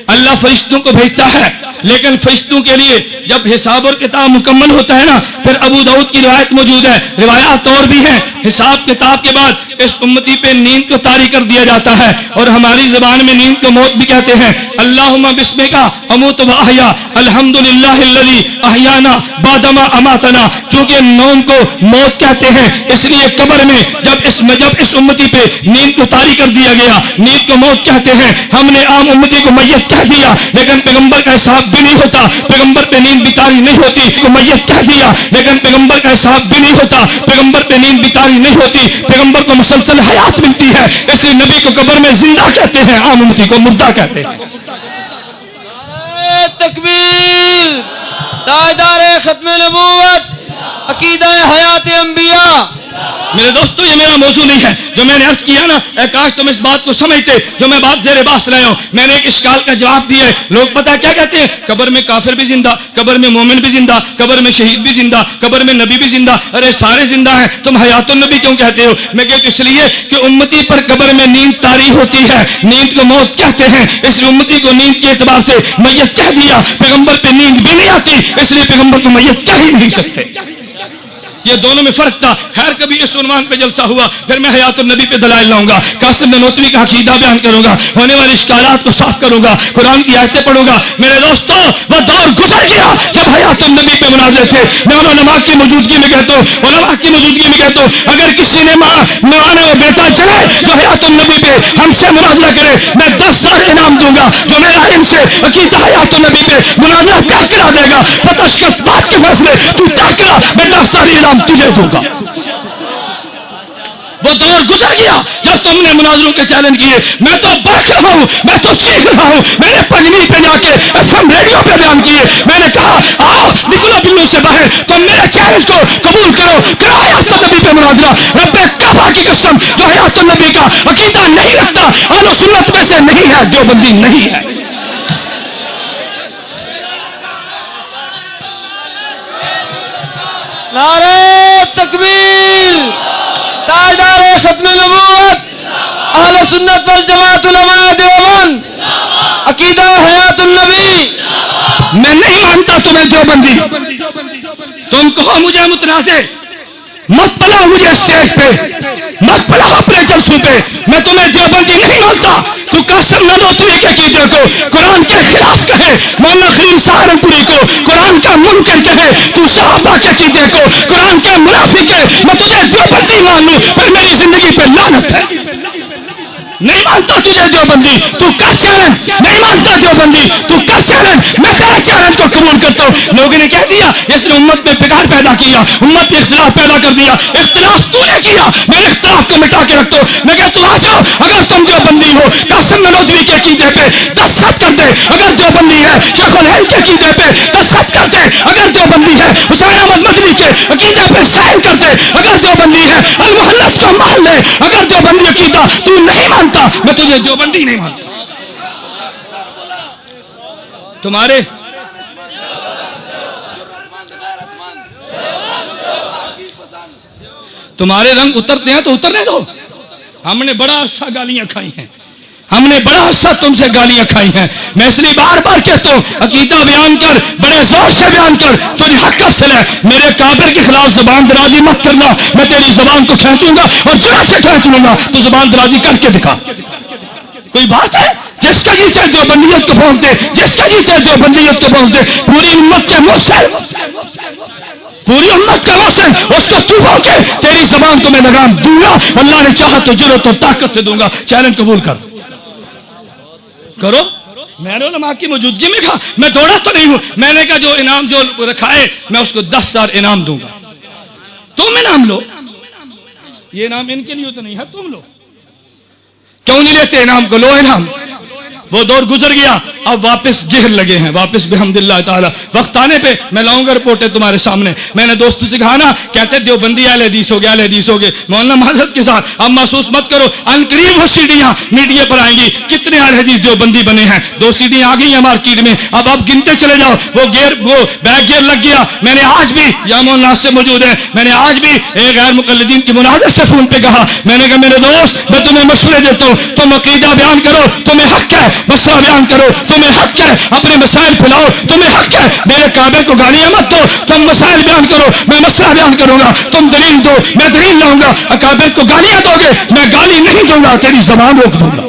اللہ فرشتوں کو بھیجتا ہے، لیکن فرشتوں کے لیے جب حساب اور کتاب مکمل ہوتا ہے نا، پھر ابو داؤد کی روایت موجود ہے، روایات اور بھی ہیں، حساب کتاب کے بعد اس امتی پہ نیند کو طاری کر دیا جاتا ہے. اور ہماری زبان میں نیند کو موت بھی کہتے ہیں. اللہم بسمک اموت و احیا، الحمدللہ الذی احیانا بعدما اماتنا. چونکہ نوم کو موت کہتے ہیں، اس لیے قبر میں جب اس امتی پہ نیند کو طاری کر دیا گیا، نیند کو موت کہتے ہیں. ہم نے عام امتی کو میت کہہ دیا، لیکن پیغمبر کا حساب بھی نہیں ہوتا، پیغمبر پہ نیند بھی طاری نہیں ہوتی. کو میت کہہ دیا، لیکن پیغمبر کا حساب بھی نہیں ہوتا، پیغمبر پہ نیند بھی طاری نہیں ہوتی. پیغمبر کو مسلسل حیات ملتی ہے، اس لیے نبی کو قبر میں زندہ کہتے ہیں، عام امتی کو مردہ کہتے ہیں. تکبیر. تاجدار ختم نبوت، عقیدہ حیات انبیاء. میرے دوستو، یہ میرا موضوع نہیں ہے. جو میں نے عرض کیا نا، اے کاش تم اس بات کو سمجھتے جو میں بات زیر باس رہے ہوں. میں نے ایک اشکال کا جواب دیا ہے. لوگ پتہ کیا کہتے ہیں؟ قبر میں کافر بھی زندہ، قبر میں مومن بھی زندہ، قبر میں شہید بھی زندہ، قبر میں نبی بھی زندہ. ارے سارے زندہ ہیں، تم حیات النبی کیوں کہتے ہو؟ میں کہتا ہوں اس لیے کہ امتی پر قبر میں نیند طاری ہوتی ہے، نیند کو موت کہتے ہیں، اس لیے امتی کو نیند کے اعتبار سے میت کہہ دیا. پیغمبر پہ نیند بھی نہیں آتی، اس لیے پیغمبر کو میت کہہ ہی نہیں سکتے. یہ دونوں میں فرق تھا. خیر کبھی اس عنوان پہ جلسہ ہوا، پھر میں حیات النبی پہ دلائل لاؤں گا، قاسم نانوتوی کا عقیدہ بیان کروں گا، ہونے والے اشکالات کو صاف کروں گا، قرآن کی آیتیں پڑھوں گا. میرے دوستو، وہ دور گزر گیا جب حیات النبی پہ مناظرے تھے. میں علماء کی موجودگی میں کہتا ہوں، اگر کسی نے ماں و بیٹا چلے جو حیات النبی پہ ہم سے مناظرہ کرے، میں 10,000 انعام دوں گا. جو میرا ان سے عقیدہ حیات النبی پہ مناظرہ طے کرا دے گا، فتح شکست بات کے فیصلے تو طے کرا، میں 10,000 انعام تجھے دوں گا. وہ دور گزر گیا جب تم نے مناظروں کے چیلنج کیے. میں تو برکھ رہا ہوں، میں تو چیخ رہا ہوں. میں نے پنجمی پہ جا کے FM ریڈیو پہ بیان کیے. میں نے کہا آؤ نکلو بلو سے باہر، تم میرے چیلنج کو قبول کرو حیات النبی پہ مناظرہ. رب کعبہ کی قسم، جو حیات النبی کا عقیدہ نہیں رکھتا اہل سنت میں سے نہیں ہے، دیوبندی نہیں ہے. نعرہ تکبیر. تاجدار ختم نبوت، اہل سنت والجماعت علماء دیوبند، عقیدہ حیات النبی. میں نہیں مانتا تمہیں دیوبندی. تم کہو مجھے متنازع، مت پلاؤ مجھے اسٹیج پہ، مت پلاؤ اپنے جلسوں پہ. میں تمہیں دیوبندی نہیں مانتا. تو قاسم نانوتوی کے عقیدے کو قرآن کے خلاف کہے، مولانا خلیل سہارنپوری کو قرآن کا منکر کہے، تو صحابہ کے عقیدے کو قرآن کے منافق کہے، میں تجھے دیوبندی مان لوں، پھر میری زندگی پہ لعنت ہے. نہیں مانتا تجھے دیوبندی، تو کر چیلنج. نہیں مانتا دیوبندی، تو کر چیلنج. میں تیرے چیلنج کو قبول کرتا ہوں. لوگوں نے کہہ دیا اس نے امت میں بگاڑ پیدا کیا، امت میں اختلاف پیدا کر دیا. اختلاف تو نے کیا، میں اختلاف کو مٹا کے رکھتا ہوں. میں کہتا ہوں آ جاؤ، اگر تم دیوبندی ہو قاسم نانوتوی کے عقیدے پہ دستخط کر دے. اگر دیوبندی ہے شیخ الہند کے عقیدے پہ دستخط کر دے. اگر دیوبندی ہے حسین احمد مدنی کے عقیدے پہ سائن کر دے. اگر دیوبندی ہے المحلت کو مان لے. اگر دیوبندی عقیدہ تو نہیں مانتا، میں تجھے دیوبندی نہیں مانتا. تمہارے رنگ اترتے ہیں تو اترنے دو. ہم نے بڑا عرصہ گالیاں کھائی ہیں، ہم نے بڑا عرصہ تم سے گالیاں کھائی ہیں. میں اس لیے بار بار کہتا ہوں عقیدہ بیان کر، بڑے زور سے بیان کر، تجھے حق حاصل ہے. میرے کافر کے خلاف زبان درازی مت کرنا. میں تیری زبان کو کھینچوں گا اور جڑ سے کھینچ لوں گا. تو زبان درازی کر کے دکھا. کوئی بات ہے؟ جس کا جی چاہے دیوبندیت کو بھونک دے، جس کا جی چاہے دیوبندیت کو بھونک دے. پوری امت کے محسن، پوری امت کا محسن، اس کو تو بھونکے، تیری زبان کو میں لگام دوں گا. اللہ نے چاہا تو جرأت اور طاقت سے دوں گا. چیلنج قبول کر کرو. میں نے علماء کی موجودگی میں کہا، میں دوڑا تو نہیں ہوں. میں نے کہا جو انعام جو رکھا ہے میں اس کو 10,000 انعام دوں گا. تم انعام لو. یہ انعام ان کے لیے تو نہیں ہے، تم لو. کیوں نہیں لیتے انعام کو؟ لو انعام. وہ دور گزر گیا. اب واپس گھر لگے ہیں، واپس بحمداللہ تعالی۔ وقت آنے پہ میں لاؤں گا رپورٹیں تمہارے سامنے۔ میں نے دوستوں سے کہا نا، کہتے دیوبندی اہل حدیث ہو گئے، اہل حدیث ہو گئے۔ مولانا معذرت کے ساتھ اب محسوس مت کرو، ان قریب وہ سیڑھیاں میڈیا پر آئیں گی، کتنے اہل حدیث دیوبندی بنے ہیں۔ 2 سیڑھیاں آ گئی ہیں مارکیٹ میں، اب آپ گنتے چلے جاؤ۔ وہ بیک گیئر لگ گیا۔ میں نے آج بھی، یا مولانا سے موجود ہے، میں نے آج بھی ایک غیر مقلدین کی مناظر سے فون پہ کہا، میں نے کہا میرے دوست میں تمہیں مشورے دیتا ہوں، تم عقیدہ بیان کرو، تمہیں حق ہے، مسئلہ بیان کرو، تمہیں حق ہے، اپنے مسائل پھیلاؤ، تمہیں حق ہے، میرے کعبے کو گالیاں مت دو، تم مسائل بیان کرو، میں مسئلہ بیان کروں گا، تم دلیل دو، میں دلیل لاؤں گا۔ اکابر کو گالیاں دو گے، میں گالی نہیں دوں گا، تیری زبان روک دوں گا۔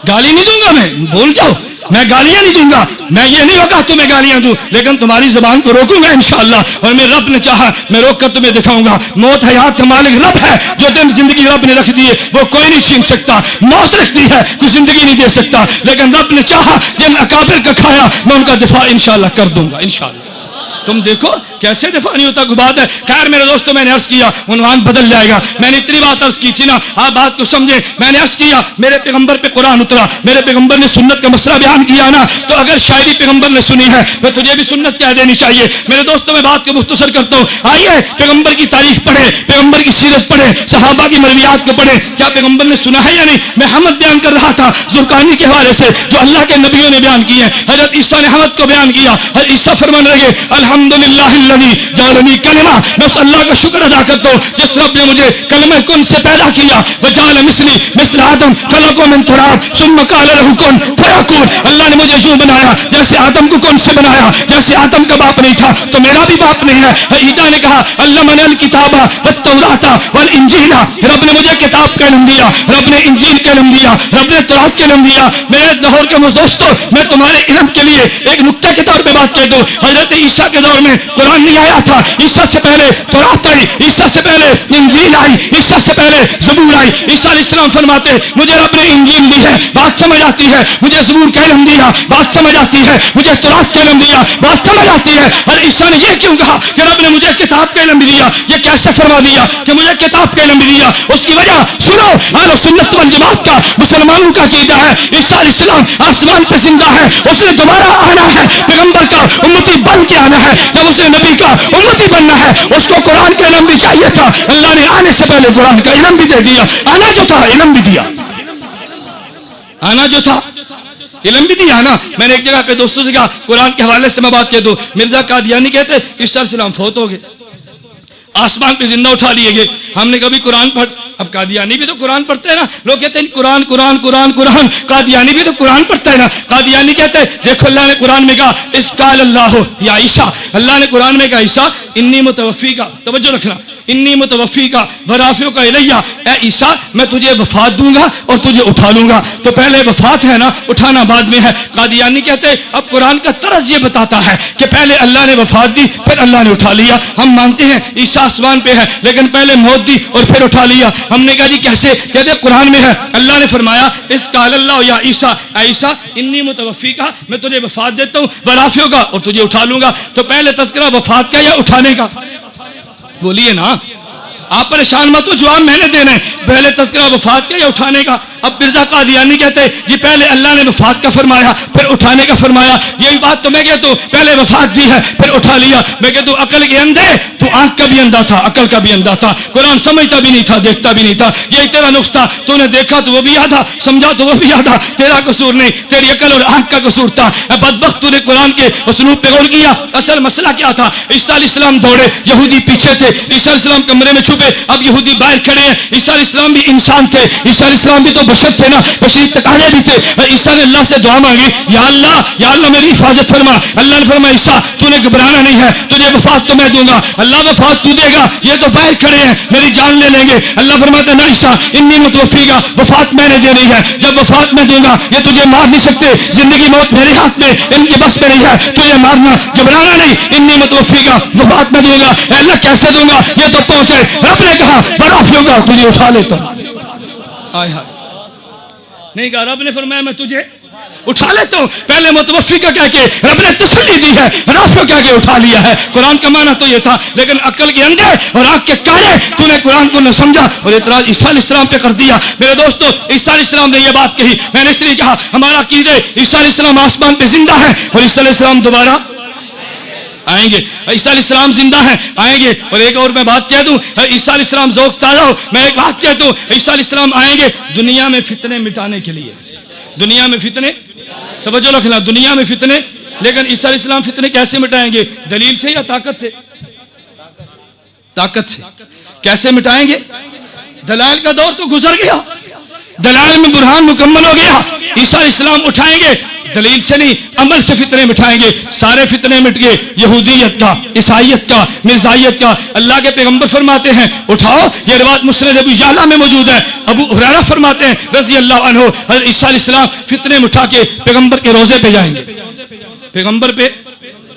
گالی نہیں دوں گا، میں بول جاؤ، میں گالیاں نہیں دوں گا، میں یہ نہیں ہوگا تمہیں گالیاں دوں، لیکن تمہاری زبان کو روکوں گا انشاءاللہ۔ اور میں رب نے چاہا میں روک کر تمہیں دکھاؤں گا۔ موت حیات کا مالک رب ہے، جو دن زندگی رب نے رکھ دی ہے وہ کوئی نہیں چھین سکتا۔ موت رکھ دی ہے، کوئی زندگی نہیں دے سکتا، لیکن رب نے چاہا جن اکابر کا کھایا میں ان کا دفاع انشاءاللہ کر دوں گا انشاءاللہ۔ تم دیکھو کیسے دفاع نہیں ہوتا، کوئی بات ہے۔ خیر میرے دوستوں، میں نے عرض کیا عنوان بدل جائے گا، میں نے اتنی بات عرض کی تھی نا، آپ بات کو سمجھیں۔ میں نے عرض کیا میرے پیغمبر پہ قرآن اترا، میرے پیغمبر نے سنت کا مسئلہ بیان کیا نا، تو اگر شاعری پیغمبر نے سنی ہے تو تجھے بھی سنت کہہ دینی چاہیے۔ میرے دوستوں میں بات کو مختصر کرتا ہوں، آئیے پیغمبر کی تاریخ پڑھیں، پیغمبر کی سیرت پڑھیں، صحابہ کی مرویات کو پڑھیں۔ کیا پیغمبر نے سنا ہے یا نہیں؟ میں حمد بیان کر رہا تھا زرقانی کے حوالے سے جو اللہ کے نبیوں نے بیان کی ہے۔ حضرت عیسیٰ نے حمد کو بیان کیا، حضرت عیسیٰ فرمان لگے الحمدللہ جعلنی کلمہ، میں اس اللہ کا شکر ادا کرتا ہوں جس رب نے مجھے کلمہ کن سے پیدا کیا۔ وجعل مثلی مثل آدم خلقہ من تراب ثم قال له کن فیکون، اللہ نے مجھے یوں بنایا جیسے آدم کو کن سے بنایا، جیسے آدم کا باپ نہیں تھا تو میرا بھی باپ نہیں ہے۔ عیسیٰ نے کہا علمنی الکتاب والتوراۃ والانجیل، رب نے مجھے کتاب کا علم دیا، رب نے انجیل کا علم دیا، رب نے تورات کا علم دیا۔ میرے لاہور کے دوستوں، میں تمہارے علم کے لیے ایک نکتہ کے طور پہ بات کہہ دوں، حضرت عیسیٰ کے دور میں قرآن نہیں آیا تھا، عیسیٰ سے پہلے تورات آئی، عیسیٰ سے پہلے انجیل آئی، عیسیٰ سے پہلے زبور آئی۔ عیسیٰ علیہ السلام فرماتے مجھے رب نے انجیل دی ہے، بات سمجھ آتی ہے، مجھے زبور کا علم دیا، بات سمجھ آتی ہے، مجھے تورات کا علم دیا، بات سمجھ آتی ہے۔ اور عیسیٰ نے یہ کیوں کہا کہ رب نے مجھے کتاب کا علم بھی دیا؟ یہ کیسے فرما دیا کہ مجھے کتاب کا علم بھی دیا؟ اس کی وجہ سنو، اہل سنت والجماعت کا مسلمانوں کا عقیدہ ہے عیسیٰ علیہ السلام آسمان پہ زندہ ہے، اس نے دوبارہ آنا ہے، پیغمبر کا امتی بن کے آنا ہے۔ جب اسے نبی کا امتی بننا ہے اس کو قرآن کا علم بھی چاہیے تھا، اللہ نے آنے سے پہلے قرآن کا علم بھی دے دیا، آنا جو تھا علم بھی دیا، آنا جو تھا علم بھی دیا نا۔ میں نے ایک جگہ پہ دوستوں سے کہا قرآن کے حوالے سے میں بات کہہ دوں، مرزا قادیانی کہتے عیسیٰ علیہ السلام فوت ہو گئے، آسمان پہ زندہ اٹھا لیے گئے۔ ہم نے کبھی قرآن پڑھ، اب قادیانی بھی تو قرآن پڑھتے ہیں نا، لوگ کہتے ہیں قرآن قرآن قرآن قرآن، قادیانی بھی تو قرآن پڑھتا ہے نا۔ قادیانی کہتے ہیں دیکھو اللہ نے قرآن میں کہا اس قال اللہ یا عیسیٰ، اللہ نے قرآن میں کہا عیسیٰ انی متوفی کا، توجہ رکھنا، انی متوفی کا ورافع کا الیہ، اے عیسیٰ میں تجھے وفات دوں گا اور تجھے اٹھا لوں گا۔ تو پہلے وفات ہے نا، اٹھانا بعد میں ہے۔ قادیانی کہتے ہیں اب قرآن کا طرز یہ بتاتا ہے کہ پہلے اللہ نے وفات دی پھر اللہ نے اٹھا لیا۔ ہم مانتے ہیں عیسیٰ آسمان پہ ہے لیکن پہلے موت دی اور پھر اٹھا لیا۔ ہم نے کہا جی کیسے؟ کہتے قرآن میں ہے اللہ نے فرمایا اس قال اللہ یا عیسیٰ، اے عیسیٰ انی متوفی کا، میں تجھے وفات دیتا ہوں، ورافع کا، اور تجھے اٹھا لوں گا۔ تو پہلے تذکرہ وفات کا یا اٹھانے کا؟ بولیے نا، آپ پریشان مت ہو، جواب میں نے دینا ہے۔ پہلے تذکرہ وفات کا یا اٹھانے کا؟ اب مرزا قادیانی کہتے ہیں جی پہلے اللہ نے وفات کا فرمایا پھر اٹھانے کا فرمایا۔ یہی بات تو میں کہتا ہوں، پہلے وفات دی ہے پھر اٹھا لیا۔ میں کہتا ہوں عقل کے اندھے، تو آنکھ کا بھی اندھا تھا، عقل کا بھی اندھا تھا، قرآن سمجھتا بھی نہیں تھا، دیکھتا بھی نہیں تھا۔ یہی تیرا نقصہ، تو نے دیکھا تو وہ بھی یاد تھا، سمجھا تو وہ بھی یاد تھا، تیرا قصور نہیں، تیری عقل اور آنکھ کا قصور تھا۔ بدبخت تو نے قرآن کے اسلوب پہ غور کیا۔ اصل مسئلہ کیا تھا؟ عیسیٰ علیہ السلام دوڑے، یہودی پیچھے تھے، عیسیٰ علیہ السلام کمرے میں چھپے، اب یہودی باہر کھڑے ہیں۔ عیسیٰ علیہ السلام بھی انسان تھے، عیسیٰ علیہ السلام بھی تو بشر تھے نا، بشری تقاضے بھی تھے۔ عیسیٰ نے اللہ سے دعا مانگی، یا اللہ میری حفاظت فرما۔ اللہ نے فرمایا عیسیٰ تو نے گھبرانا نہیں ہے، تجھے وفات تو میں دوں گا۔ اللہ وفات تو دے گا، یہ تو باہر کھڑے ہیں میری جان لے لیں گے۔ اللہ فرماتا ہے نا عیسیٰ انی متوفی کا، وفات میں نے دینی ہے، جب وفات میں دوں گا یہ تجھے مار نہیں سکتے، زندگی موت میرے ہاتھ میں، ان کی بس میں نہیں ہے، تجھے مارنا، گھبرانا نہیں، انی متوفی کا، وفات میں دوں گا۔ اے اللہ کیسے دوں گا؟ یہ تو پہنچے، رب نے کہا ورافع کا، تجھے اٹھا لیتا ہوں۔ آئے ہائے، نہیں کہا، رب نے فرمایا میں تجھے اٹھا لیتا ہوں, پہلے متوفی کا کہہ کے رب نے تسلی دی ہے, رافع کہہ کے اٹھا لیا ہے. قرآن کا معنی تو یہ تھا, لیکن عقل کے اندھے اور آنکھ کے کانے تو نے قرآن کو نہ سمجھا اور اعتراض عیسیٰ علیہ السلام پہ کر دیا. میرے دوستو, عیسیٰ علیہ السلام نے یہ بات کہی, میں نے اس لیے کہا ہمارا عقیدہ عیسیٰ علیہ السلام آسمان پہ زندہ ہے اور عیسیٰ علیہ السلام دوبارہ آئیں گے. عیسیٰ علیہ السلام زندہ ہیں, آئیں گے. اور ایک اور میں بات کہہ دوں, عیسیٰ علیہ السلام ذوق تازہ ہو, میں ایک بات کہتا ہوں, عیسیٰ علیہ السلام آئیں گے دنیا میں فتنے مٹانے کے لیے. دنیا میں فتنے, توجہ رکھنا, دنیا میں فتنے. لیکن عیسیٰ علیہ السلام فتنے کیسے مٹائیں گے؟ دلیل سے یا طاقت سے؟ طاقت سے. کیسے مٹائیں گے؟ دلائل کا دور تو گزر گیا, دلائل میں برہان مکمل ہو گیا. عیسیٰ علیہ السلام اٹھائیں گے, دلیل سے نہیں عمل سے فتنے مٹھائیں گے. سارے فتنے مٹ گئے, یہودیت کا, عیسائیت کا, مرزائیت کا. اللہ کے پیغمبر فرماتے ہیں اٹھاؤ, یہ روایت مسند ابو یعلا میں موجود ہے. ابو ہریرہ فرماتے ہیں رضی اللہ عنہ, حضرت عیسیٰ علیہ السلام فتنے مٹھا کے پیغمبر کے روزے پہ جائیں گے. پیغمبر پہ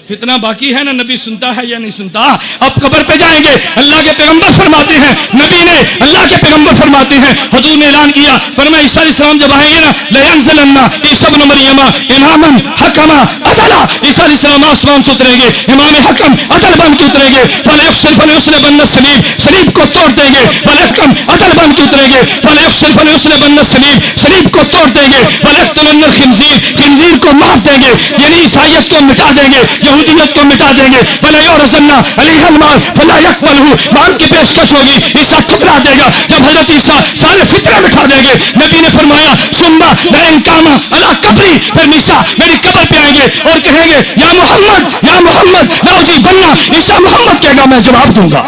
فتنہ باقی ہے نا, نبی سنتا ہے یا نہیں سنتا؟ اب قبر پہ جائیں گے. اللہ کے پیغمبر فرماتے ہیں, نبی نے, اللہ کے پیغمبر فرماتے ہیں, حضور نے اعلان کیا, فرمایا عیسیٰ علیہ السلام جب آئیں گے نا, لَيَنزِلَنَّ عِيسَى ابْنُ مَرْيَمَ إِمَامًا حَكَمًا عَدْلًا. عیسیٰ علیہ السلام آسمان سے اتریں گے, امام حکم عدل بن کے اتریں گے. فَلَيُسْلِبَنَّ الصَّلِيبَ, صلیب کو توڑ دیں گے. وَلْيَحْكَمْ عدل بن کے اتریں گے. فَلَيُسْلِبَنَّ الصَّلِيبَ, صلیب کو توڑ دیں گے. وَلَيَقْتُلَنَّ الْخِنزِيرَ, خنزیر کو مار دیں گے, یعنی عیسائیت کو مٹا دیں گے, یہودیت کو مٹا دیں گے. وَلَا يُعْرَضَنَّ عَلَيْهَا الْمَالُ فَلَا يَقْبَلُهُ, مال کی پیشکش ہوگی, عیسیٰ ٹھکرا دے گا. جب حضرت عیسیٰ سارے فتنے مٹا دیں گے, نبی نے فرمایا ثُمَّ لَئِن قَامَ عَلَىٰ قَبْرِي, پھر عیسیٰ میری قبر پہ آئیں گے اور کہیں گے یا محمد, یا محمد لَأُجِيبَنَّ. عیسیٰ محمد کہے گا میں جواب دوں گا.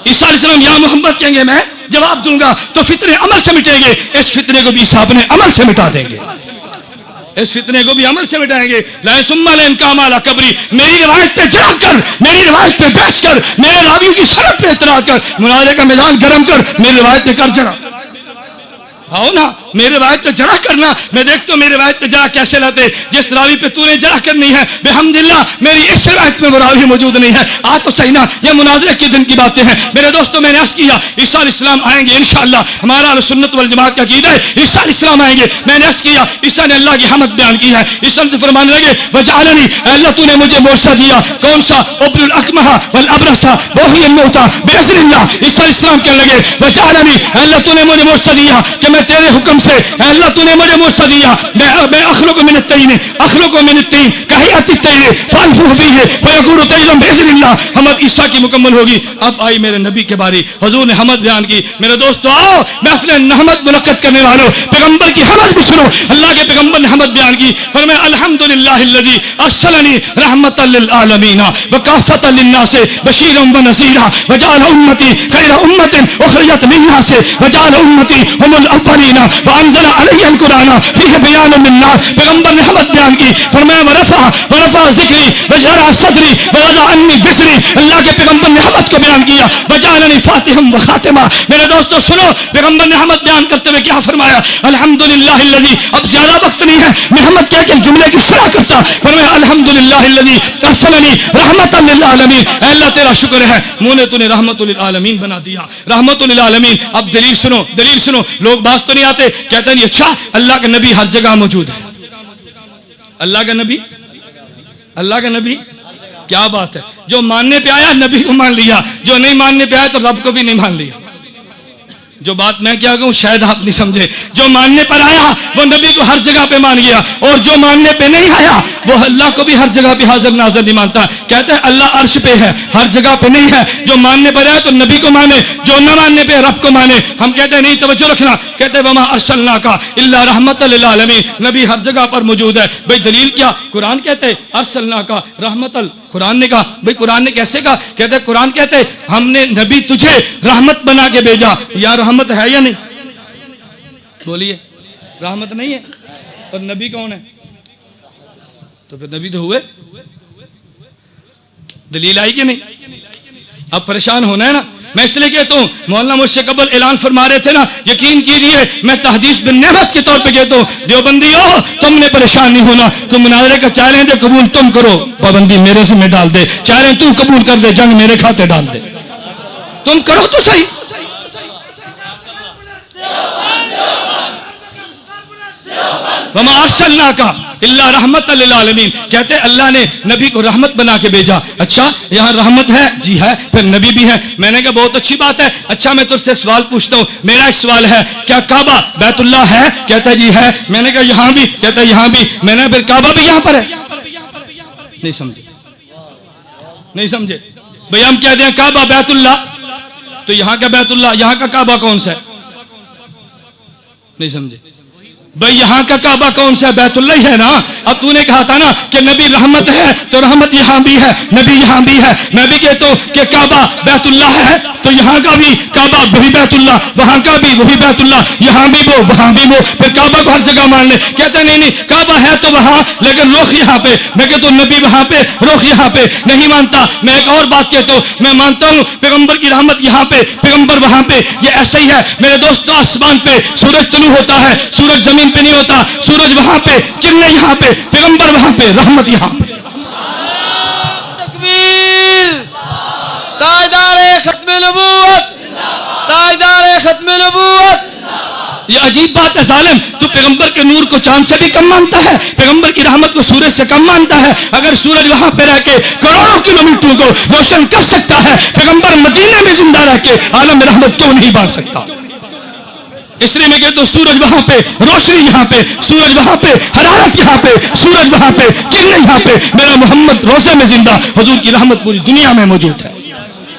عیسیٰ علیہ السلام یا محمد کہیں گے میں جواب دوں گا. تو فتنے عمل سے مٹیں گے. اس فتنے کو بھی عیسیٰ اپنے عمل سے مٹا دیں گے, اس فتنے کو بھی عمل سے مٹائیں گے. ثم لئن قام علی قبری, میری روایت پہ جڑا کر, میری روایت پہ بحث کر, میرے راویوں کی سند پہ اعتراض کر, مناظرے کا میدان گرم کر, میری روایت پہ کر جڑا. آؤ نا, میرے روایت پہ جڑا کرنا. میں دیکھتا ہوں میرے روایت پہ جڑا کیسے لاتے. جس راوی پہ تو نے جڑا کرنی ہے, بحمداللہ میری اس روایت میں وہ راوی موجود نہیں ہے. آ تو صحیح نا, یہ مناظرے کے دن کی باتیں ہیں. میرے دوستوں, میں نے عرض کیا عیسیٰ علیہ السلام آئیں گے انشاءاللہ. ہمارا اہل سنت والجماعت کا عقیدہ ہے عیسیٰ علیہ السلام آئیں گے. میں نے عرض کیا عیسیٰ نے اللہ کی حمد بیان کی ہے. عیسیٰ سے فرمانے لگے وجعلنی, اللہ تو نے مجھے معجزہ دیا. کون سا؟ ابر الاکمہ والابرص وحی الموتى باذن اللہ. عیسیٰ علیہ السلام کہنے لگے وجعلنی, اللہ تو نے مجھے معجزہ دیا کہ میں تیرے حکم سے, اللہ تو نے مجھے معجزہ دیا, میں اخلق من الطین, اخلق من الطین کہیات الطیر فانفخ فیہ فیکون طیرا باذن اللہ. حمد عیسیٰ کی مکمل ہوگی. اب آئی میرے نبی کے باری, حضور نے حمد بیان کی. میرے دوستو آؤ, محفل حمد منعقد کرنے والوں, پیغمبر کی حمد بھی سنو. اللہ کے پیغمبر نے حمد بیان کی. فرمایا الحمدللہ الذی ارسلنی رحمتا للعالمین وکافۃ للناس بشیرا ونذیرا وجعل امتی خیر امۃ اخرجت للناس وجعل امتی هم الاولین وانزل علی القرآن فیہ بیان للناس. پیغمبر نے حمد بیان کی. فرمایا ورفع ذکری وجرع صدری ووضع عنی وزری. اللہ کے پیغمبر نے حمد کو بیان کیا. وجعلنی فاتحا وخاتما. میرے دوستو سنو, پیغمبر نے حمد بیان کرتے ہوئے کیا فرمایا؟ الحمدللہ الذی, اب زیادہ وقت نہیں ہے میں حمد کہہ کے جملے کی شرح کرتا. فرمایا الحمدللہ الذی ارسلنی رحمتا للعالمین. اے اللہ تیرا شکر ہے, منہ نے تو نے رحمت للعالمین بنا دیا, رحمت للعالمین. اب دلیل سنو, دلیل سنو. لوگ باز تو نہیں آتے, کہتے ہیں اچھا اللہ کا نبی ہر جگہ موجود ہے. اللہ کا نبی, اللہ کا نبی, کیا بات ہے. جو ماننے پہ آیا نبی کو مان لیا, جو نہیں ماننے پہ آیا تو رب کو بھی نہیں مان لیا. جو بات میں کیا کہوں شاید آپ نہیں سمجھے. جو ماننے پر آیا وہ نبی کو ہر جگہ پہ مان گیا, اور جو ماننے پہ نہیں آیا وہ اللہ کو بھی ہر جگہ پہ حاضر ناظر نہیں مانتا. کہتے ہیں اللہ عرش پہ ہے, ہر جگہ پہ نہیں ہے. جو ماننے پر آیا تو نبی کو مانے, جو نہ ماننے پہ رب کو مانے. ہم کہتے ہیں نہیں, توجہ رکھنا. کہتے ہیں وما ارسلناک الا رحمتا للعالمین, نبی ہر جگہ پر موجود ہے. بھئی دلیل کیا؟ قرآن کہتے ہیں ارسلناک رحمتا. قرآن نے کہا, بھئی قرآن نے کیسے کہا؟ کہتے ہیں قرآن کہتے ہیں ہم نے نبی تجھے رحمت بنا کے بھیجا. یا رحمت ہے یا نہیں؟ بولیے, رحمت نہیں ہے. اور نبی کون ہے؟ تو پھر نبی تو ہوئے. دلیل آئی کہ نہیں؟ اب پریشان ہونا ہے نا. میں اس لیے کہتا ہوں, مولانا مجھ سے قبل اعلان فرما رہے تھے نا, یقین کیجیے میں تحدیث بن نعمت کے طور پہ کہتا ہوں دیوبندیو تم نے پریشان نہیں ہونا. تم مناظرے کا چیلنج قبول تم کرو, پابندی میرے سے میں ڈال دے. چیلنج تو قبول کر دے, جنگ میرے کھاتے ڈال دے. تم کرو تو صحیح. وما ارسلناک الا رحمت للعالمین، کہتے اللہ نے نبی کو رحمت بنا کے بھیجا. اچھا یہاں رحمت ہے؟ جی ہے. پھر نبی بھی ہے. میں نے کہا بہت اچھی بات ہے. اچھا میں تجھ سے سوال پوچھتا ہوں، میرا ایک سوال ہے، کیا کعبہ بیت اللہ ہے؟ کہتا ہے جی ہے. میں نے کہا یہاں بھی؟ کہتا ہے یہاں بھی. میں نے پھر کعبہ بھی یہاں پر ہے؟ نہیں سمجھے، نہیں سمجھے بھئی. ہم کہتے ہیں کعبہ بیت اللہ، تو یہاں کا بیت اللہ، یہاں کا کعبہ کون سا ہے؟ نہیں سمجھے بھئی. یہاں کا کعبہ کون سا ہے؟ بیت اللہ ہی ہے نا. اب تو نے کہا تھا نا کہ نبی رحمت ہے، تو رحمت یہاں بھی ہے، نبی یہاں بھی ہے. میں بھی کہتا ہوں کہ کعبہ بیت اللہ ہے، تو یہاں کا بھی کعبہ وہی بیت اللہ، وہاں کا بھی وہی بیت اللہ، یہاں بھی وہ وہاں بھی وہ. پھر کعبہ کو ہر جگہ مان لے. کہتے نہیں نہیں کعبہ ہے تو وہاں، لیکن رخ یہاں پہ. میں کہتا ہوں نبی وہاں پہ، رخ یہاں پہ. نہیں مانتا. میں ایک اور بات کہتا ہوں، میں مانتا ہوں پیغمبر کی رحمت یہاں پہ، پیغمبر وہاں پہ. یہ ایسا ہی ہے میرے دوستوں. آسمان پہ سورج طلوع ہوتا ہے، سورج زمین پہ نہیں ہوتا. سورج وہاں پہ، کرنیں یہاں پہ، پیغمبر وہاں پہ، رحمت یہاں پہ. تکبیر. تاجدار ختم نبوت، تاجدار ختم نبوت. یہ عجیب بات ہے ظالم. تو پیغمبر کے نور کو چاند سے بھی کم مانتا ہے، پیغمبر کی رحمت کو سورج سے کم مانتا ہے. اگر سورج وہاں پہ رہ کے کروڑوں کلومیٹروں کو روشن کر سکتا ہے، پیغمبر مدینے میں زندہ رہ کے عالم رحمت کیوں نہیں بانٹ سکتا؟ اس لیے میں کہتا ہوں سورج وہاں پہ، روشنی یہاں پہ، سورج وہاں پہ، حرارت یہاں پہ، سورج وہاں پہ، کرنیں یہاں پہ. میرا محمد روزے میں زندہ. حضور کی رحمت پوری دنیا میں موجود ہے.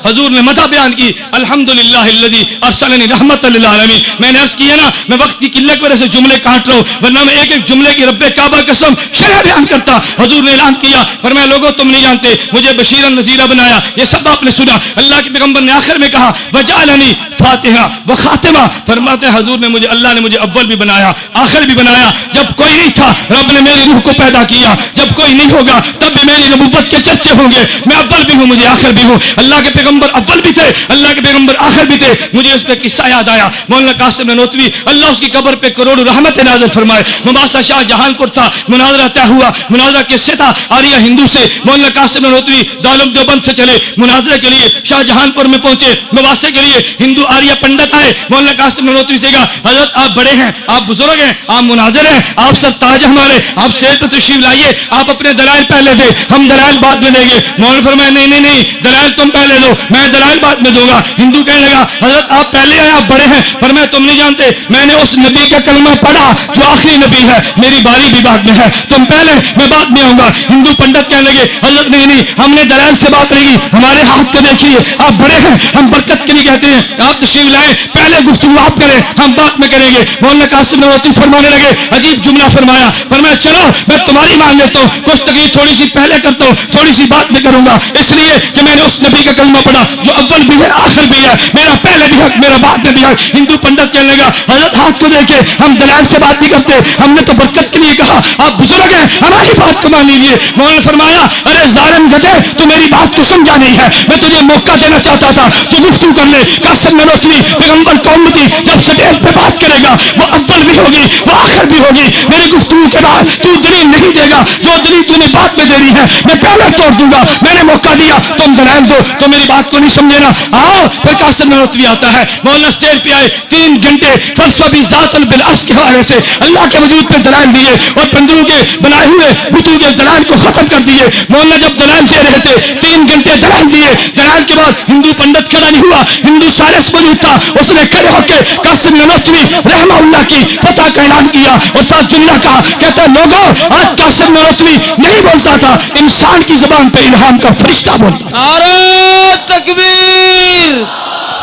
حضور نے مدح بیان کی، الحمدللہ الذی ارسلنی رحمت للعالمین. میں نے عرض کیا نا، میں وقت کی قلت کی وجہ سے جملے کاٹ رہا ہوں، ورنہ میں ایک ایک جملے کی رب کعبہ قسم شرح بیان کرتا. حضور نے اعلان کیا، فرمایا لوگوں تم نہیں جانتے مجھے بشیرا نذیرا بنایا. یہ سب آپ نے سنا. اللہ کے پیغمبر نے آخر میں کہا وجعلنی فاتحہ و خاتمہ. فرماتے ہیں حضور نے مجھے، اللہ نے مجھے اول بھی بنایا، آخر بھی بنایا. جب کوئی نہیں تھا رب نے میری روح کو پیدا کیا. جب کوئی نہیں ہوگا تب بھی میری نبوت کے چرچے ہوں گے. میں اول بھی ہوں، مجھے آخر بھی ہوں. اللہ کے پیغمبر اول بھی تھے، اللہ کے پیغمبر آخر بھی تھے. مجھے اس پہ قصہ یاد آیا. مولانا قاسم نانوتوی اللہ اس کی قبر پہ کروڑوں رحمت نازل فرمائے. مباحثہ شاہ جہان پور تھا، مناظرہ طے ہوا. مناظرہ کس سے تھا؟ آریہ ہندو سے. مولانا قاسم نانوتوی دارالعلوم دیوبند سے چلے مناظرے کے لیے، شاہ جہان پور میں پہنچے مباحثے کے لیے. ہندو آریہ پنڈت آئے. مولانا قاسم نانوتوی سے کہا حضرت آپ بڑے ہیں، آپ بزرگ ہیں، آپ مناظر ہیں، آپ سرتاج ہمارے، آپ شیر پہ تشریف لائیے، آپ اپنے دلائل پہلے دیں، ہم دلائل بعد میں دیں گے. مولانا فرمایا نہیں نہیں نہیں، دلائل تم پہلے دو، میں دلائل بعد میں دوں گا. ہندو کہنے لگا حضرت آپ پہلے آئے، آپ بڑے ہیں. فرمایا تم نہیں جانتے میں نے اس نبی کا کلمہ پڑھا جو آخری نبی ہے، میری باری بھی بعد میں ہے، تم پہلے میں بعد میں آؤں گا. ہندو پنڈت کہنے لگے حضرت نہیں نہیں، ہم نے دلائل سے بات نہیں کی، ہمارے ہاتھ کو دیکھیے، آپ بڑے ہیں، ہم برکت کے لیے کہتے ہیں آپ تشریف لائیں، پہلے گفتگو آپ کریں، ہم بعد میں کریں گے. مولانا قاسم نانوتوی فرمانے لگے، عجیب جملہ فرمایا. فرمایا چلو میں تمہاری مان لیتا ہوں، کچھ تقریر تھوڑی سی پہلے کرتا ہوں، تھوڑی سی بات میں کروں گا، اس لیے کہ میں نے اس نبی کا کلمہ پڑھا جو اول بھی ہے آخر بھی ہے، میرا پہلے بھی حق، میرا بعد میں بھی حق. ہندو پنڈت کہنے لگا حضرت ہاتھ کو دیکھے، ہم دلائل سے بات نہیں کرتے، ہم نے تو برکت کے لیے کہا، آپ بزرگ ہیں، ہماری بات کو مان لیجیے. مولانا فرمایا ارے ظالم گدھے، تو میری بات کو سمجھا نہیں ہے، میں تجھے موقع دینا چاہتا تھا، تو گفتگو کر لے. قاسم نانوتوی پیغمبر کا امتی جب سٹیج پہ بات کرے گا وہ اول بھی ہوگی وہ آخر بھی ہوگی. میری گفتگو کے بعد تو دلیل نہیں دے گا، جو دلیل تو نے بعد میں دینی ہے میں پہلے توڑ دوں گا. میں نے موقع دیا، تم دلائل دو، تو میری بات کو نہیں سمجھے نا. آؤ پھر قاسم نانوتوی آتا ہے. مولانا اسٹیج پہ آئے، 3 گھنٹے فلسفہ بھی ذات بالعرش کے حوالے سے اللہ کے وجود پہ دلائل دیے اور بندروں کے بنائے ہوئے بتوں کے دلائل کو ختم کر دیے. مولانا جب دلائل دے رہے تھے 3 گھنٹے دلائل دیے. دلائل کے بعد ہندو پنڈت کھڑا نہیں ہوا، ہندو سائرس موجود تھا، اس نے کھڑے ہو کے قاسم نانوتوی رحمہ اللہ کی فتح کا اعلان کیا اور ساتھ جملہ کہا، کہتا ہے لوگوں آج قاسم نانوتوی نہیں بولتا تھا، انسان کی زبان پہ الہام کا فرشتہ بولتا. نعرہ تکبیر.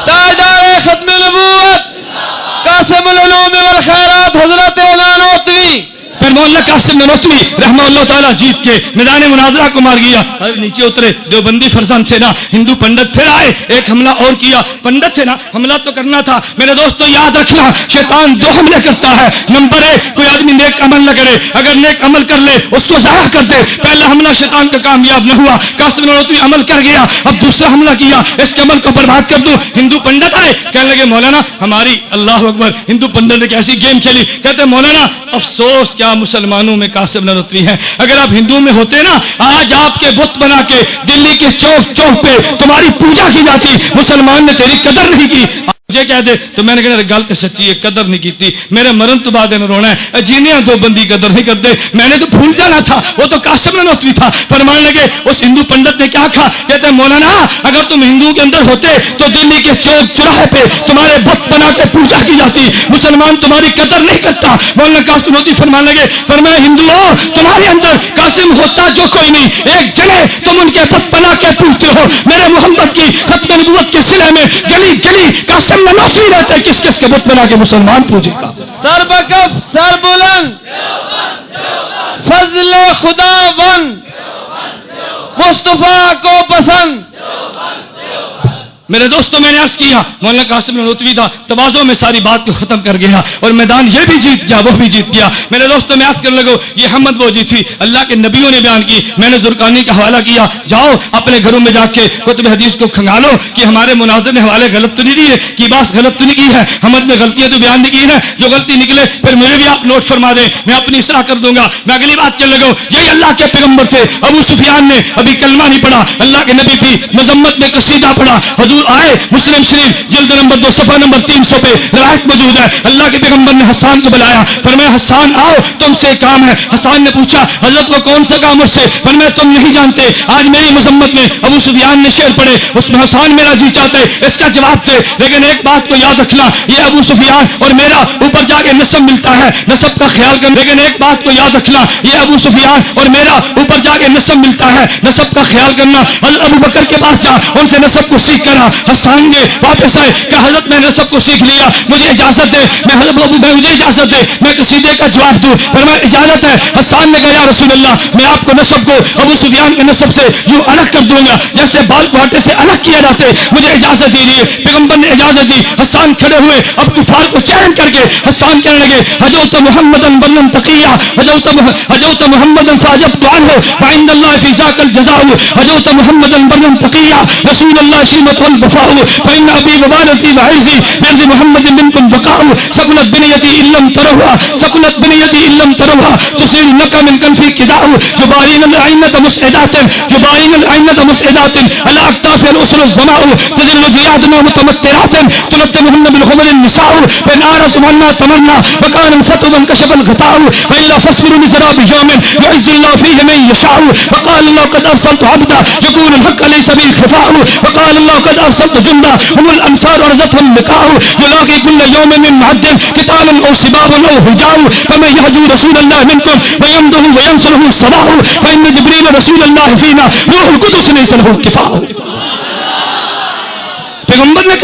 تاجدار ختم نبوت قاسم العلوم والخیرات حضرت نانوتوی. پھر مولانا قاسم نانوتوی رحمہ اللہ تعالیٰ جیت کے میدان مناظرہ کو مار گیا. نیچے اترے، دیوبندی فرزند تھے نا، ہندو پنڈت پھر آئے، ایک حملہ اور کیا. پنڈت تھے نا، حملہ تو کرنا تھا. میرے دوستو یاد رکھنا شیطان 2 حملے کرتا ہے. نمبر 1 کوئی آدمی نیک عمل نہ کرے، اگر نیک عمل کر لے اس کو ضائع کر دے. پہلا حملہ شیطان کا کامیاب نہ ہوا، قاسم نانوتوی عمل کر گیا، اب دوسرا حملہ کیا اس کے عمل کو برباد کر دوں. ہندو پنڈت آئے، کہنے لگے مولانا ہماری، اللہ اکبر، ہندو پنڈت نے کیسی گیم کھیلی. کہتے مولانا افسوس کیا مسلمانوں میں قاسم نانوتوی ہیں، اگر آپ ہندو میں ہوتے نا آج آپ کے بت بنا کے دلی کے چوک چوک پہ تمہاری پوجا کی جاتی، مسلمان نے تیری قدر نہیں کی. مجھے کہہ دے تو میں نے کہنا گل تو سچی ہے، قدر نہیں کی، میرے مرن تو بعد انہوں رونا ہے، جینیاں دو بندی قدر نہیں کرتے، میں نے تو بھول جانا تھا، وہ تو قاسم نانوتوی تھا۔ فرمانے لگے اس ہندو پنڈت نے کیا کہا، کہتے ہیں مولانا اگر تم ہندو کے اندر ہوتے تو دلی کے چوک چوراہے پہ تمہارے بت بنا کے پوجا کی جاتی، مسلمان تمہاری قدر نہیں کرتا۔ مولانا قاسم نانوتوی فرمانے لگے، فرمایا ہندو ہو تمہارے اندر قاسم ہوتا جو کوئی نہیں، ایک جنے تم ان کے بت بنا کے پوجتے ہو، میرے محمد کی ختم نبوت کے سلے میں گلی گلی قاسم نانوتوی رہتے، کس کس کے بت بنا کے مسلمان پوجے گا؟ سر بکف سر بلند فضل خدا بند مصطفیٰ کو پسند۔ میرے دوستوں میں نے عرض کیا مولانا قاسم نانوتوی تھا، تواضع میں ساری بات کو ختم کر گیا اور میدان یہ بھی جیت گیا وہ بھی جیت گیا۔ میرے دوستوں میں عرض کرنے لگو یہ ہمت وہ جی تھی اللہ کے نبیوں نے بیان کی، میں نے زرقانی کا حوالہ کیا، جاؤ اپنے گھروں میں جا کے کتب حدیث کو کھنگالو کہ ہمارے مناظر نے حوالے غلط تو نہیں دیے، کی بات غلط تو نہیں کی ہے، حمد نے غلطیاں تو بیان نہیں کی ہے، جو غلطی نکلے پھر مجھے بھی آپ نوٹ فرما دیں، میں اپنی اصلاح کر دوں گا۔ میں اگلی بات کرنے لگو یہی اللہ کے پیغمبر تھے، ابو سفیان نے ابھی کلمہ نہیں پڑھا، اللہ کے نبی بھی مذمت میں قصیدہ پڑھا، حضور آئے مسلم شریف جلد نمبر 2 صفحہ نمبر 300 پہ روایت موجود ہے، اللہ کے پیغمبر نے حسان کو بلایا، فرمایا حسان آؤ تم سے کام ہے۔ حسان نے پوچھا حضرت وہ کون سا کام مجھ سے؟ فرمایا تم نہیں جانتے آج میری مذمت میں ابو سفیان نے شعر پڑھے، اس میں حسان میرا جی چاہتے اس کا جواب دے، لیکن ایک بات کو یاد رکھنا یہ ابو سفیان اور میرا اوپر جا کے نسب ملتا ہے، نسب کا خیال کر، لیکن ایک بات کو یاد رکھنا یہ ابو سفیان اور میرا اوپر جا کے نسب ملتا ہے، نسب کا خیال کرنا۔ حضرت ابو بکر کے پاس جا ان سے نسب کو سیکھ کرا، حسان نے واپس آئے کہ حضرت میں نے سب کو سیکھ لیا، مجھے اجازت دے، میں حضرت ابو میں مجھے اجازت دے میں قصیدے کا جواب دوں، فرمایا اجازت ہے۔ حسان نے کہا یا رسول اللہ میں آپ کو نسب کو ابو سفیان کے نسب سے یوں الگ کر دوں گا جیسے بال کو آٹے سے الگ کیا جاتے، مجھے اجازت دیجیے۔ پیغمبر نے اجازت دی، حسان کھڑے ہوئے اب کفار کو چیلنج کر کے حسان کہنے لگے حجوت محمدن برا تقیہ حجوت محمدن فاجبت عنہ وعند اللہ فی ذاک الجزاء حجوت محمدن برا تقیہ رسول اللہ شیمت الوفاء فإن أبي ووالدي وعزي بعز محمد منكم بقاء سكنت بنيتي إن لم تروها سكنت بنيتي إن لم تروها تصير لك من كنفي كداء جبارين الأعنة مسعدات جبارين الأعنة مسعدات على أكتاف الأسر الزماء تذل جيادنا متمترات تلتمهن بالخمر النساء فإن آرزوا عنا تمنى وكان الفتو من كشف الغطاء وإلا فاصبروا لسراب يوم يعز الله فيه من يشاء وقال الله قد أرسلت عبدا يقول الحق ليس به خفاء وقال الله قد أرسلت جندا هم الأنصار ورزتهم لقاء يلاقي كل يوم من معد قتالا أو سبابا أو هجاء فمن يهجو رسول الله منكم ويمده وينصره الصباح فإن جبريل رسول الله فينا روح القدس ليس له انكفاء۔ پیغمبر نے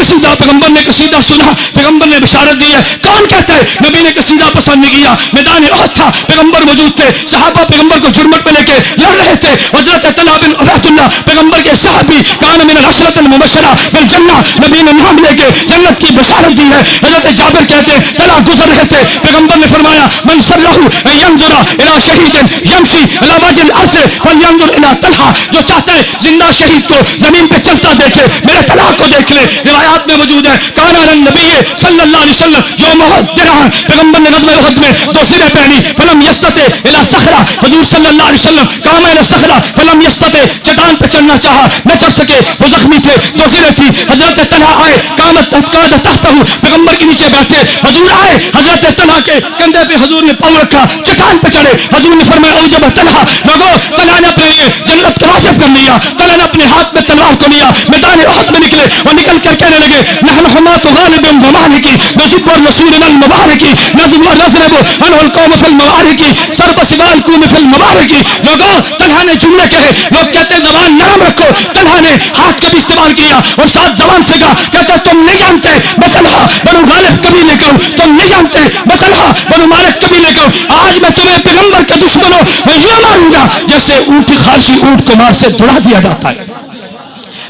قصیدہ سنا، پیغمبر نے بشارت دی ہے، کون کہتا ہے نبی نے قصیدہ پسند نہیں کیا؟ میدان احد تھا، پیغمبر موجود تھے، صحابہ پیغمبر کو جرمٹ پہ لے کے لڑ رہے تھے، حضرت طلحہ بن عبید اللہ پیغمبر کے صحابی کان من العشرۃ المبشرہ بالجنہ، نبی نے نام لے کے جنت کی بشارت دی ہے۔ حضرت جابر کہتے ہیں طلحہ گزر رہے تھے، پیغمبر نے فرمایا من سرہ ان ينظر الى شہید یمشی علی وجه الارض فلینظر الى طلحہ، جو چاہتا ہے زندہ شہید کو زمین پہ چلتا دیکھے میرے طلحہ کو دیکھ لے۔ روایات میں موجود ہے کانا النبی صلی اللہ علیہ وسلم یوم احد درعا، پیغمبر نے غزوہ احد میں دو سریں پہنی، فلم یستطع الی صخرہ، حضور صلی اللہ علیہ وسلم قام الی صخرہ فلم یستطع، چٹان پہ چڑھنا چاہا نہ چڑھ سکے، وہ زخمی تھے، دو سریں تھی۔ حضرت طلحہ آئے قامت قاد تحتہ، پیغمبر کے نیچے بیٹھے، حضور آئے حضرت طلحہ کے کندھے پہ حضور نے پاؤں رکھا، چٹان پہ چڑھے، حضور نے فرمایا اوجب طلحہ، لوگوں طلحہ نے اپنے لیے جنت کا واجب کر لیا، طلحہ نے اپنے ہاتھ میں تلوار کو لیا، میدان احد میں نکلے، وہ نکل کر کہنے لگے نحن حماة غالب ومالکی نصب الرسول المبارکی نظم الرزنب عنہ القوم فی المبارکی سرب سوال قوم فی المبارکی۔ لوگوں طلحہ نے جملے کہے، لوگ کہتے ہیں زبان نرم رکھو، طلحہ نے ہاتھ کا بھی استعمال کیا اور ساتھ زبان سے کہا، کہتے ہیں تم نہیں جانتے میں طلحہ بنو غالب قبیلے کا ہوں، تم نہیں جانتے میں طلحہ بنو مالک قبیلے کا ہوں، آج میں تمہیں پیغمبر کے دشمنوں میں یہ ماروں گا جیسے اونٹ خارشی اونٹ کو مار سے دوڑا دیا جاتا ہے،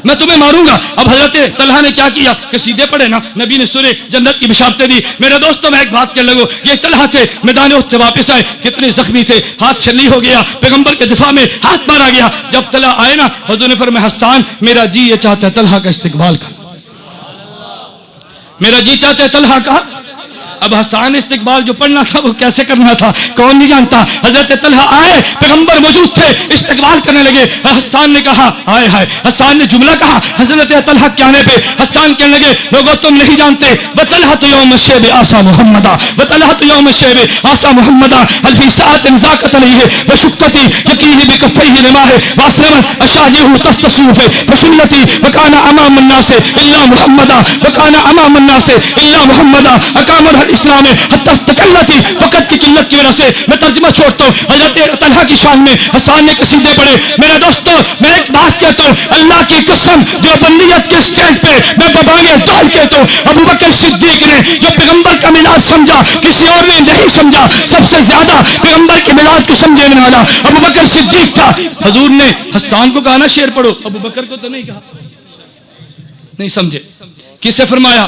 میں تمہیں ماروں گا۔ اب حضرت طلحہ نے کیا کیا؟ قصیدے پڑھے نا، نبی نے سورہ جنت کی بشارتیں دی۔ میرے دوستوں میں ایک بات کہنے لگو، یہ طلحہ تھے، میدان احد سے واپس آئے، کتنے زخمی تھے، ہاتھ چھلی ہو گیا، پیغمبر کے دفاع میں ہاتھ مارا گیا۔ جب طلحہ آئے نا، حضور نے فرمایا حسان میرا جی یہ چاہتا ہے طلحہ کا استقبال کر، میرا جی چاہتا ہے طلحہ کا اب حسان استقبال جو پڑھنا تھا وہ کیسے کرنا تھا کون نہیں جانتا. حضرت طلحہ آئے, پیغمبر موجود تھے, استقبال کرنے لگے. حسان نے کہا آئے ہائے, حسان نے جملہ کہا حضرت طلحہ کے آنے پہ. حسان کہنے لگے لوگوں تم نہیں جانتے وطلحۃ یوم الشیب آسا محمدا, وطلحۃ یوم الشیب آسا محمدا الفی ساعت ذاقت علیہ وشکتی یقیہ بکفیہ رماہ واسلم اشاجہ تحت السیوف فشلتی وکان امام الناس الا محمدا, وکان امام الناس الا محمدا اقام الاسلام حتی استقلتی. وقت کی قلت کی وجہ سے میں ترجمہ چھوڑتا ہوں. حضرت طلحہ کی شان میں حسان نے قصیدے پڑھے. میرے دوستو میں ایک بات کہتا ہوں, اللہ کی قسم جو بندیت کے اسٹیج پہ میں ببانگے ڈال کہتا ہوں, ابو بکر صدیق نے جو پیغمبر کا مزاج سمجھا کسی اور نے نہیں سمجھا, سب سے زیادہ پیغمبر کے مزاج کو سمجھنے والا ابو بکر صدیق تھا. حضور نے حسان کو کہا نا شعر پڑھو, ابو بکر کو تو نہیں کہا. نہیں سمجھے کسے فرمایا؟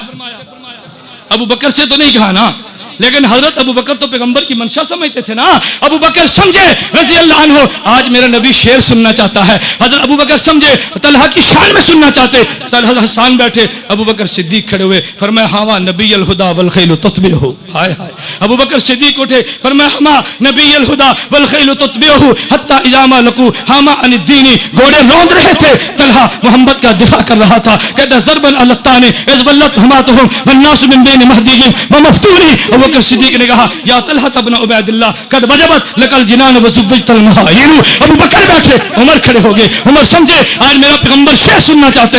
ابو بکر سے تو نہیں کہا نا, لیکن حضرت ابو بکر تو پیغمبر کی منشا سمجھتے تھے نا. ابو بکر سمجھے رضی اللہ عنہ آج میرا نبی شعر سننا چاہتا ہے. حضرت ابو بکر سمجھے طلحہ کی شان میں سننا چاہتے. طلحہ حسان بیٹھے, ابو بکر صدیق کھڑے ہوئے, فرمایا ہاں نبی الہدا والخیل تتبعہ. ہائے ہائے. ابو بکر صدیق اٹھے, فرمایا ہاں نبی الہدا والخیل تتبعہ حتی اذا ما لقوا ہاما عن الدین. گھوڑے روند رہے تھے, طلحہ محمد کا دفاع کر رہا تھا. کہتا ضربا علی الطعن اذ ولت حماتهم والناس من بین مہدیهم ومفتونی. ابو بکر صدیق نے کہا یا طلحہ ابن عبید اللہ قد وجبت لك الجنان وزوجت المحارم. ابو بکر بیٹھے, عمر کھڑے ہو گئے. عمر سمجھے آج میرا پیغمبر شعر سننا چاہتے.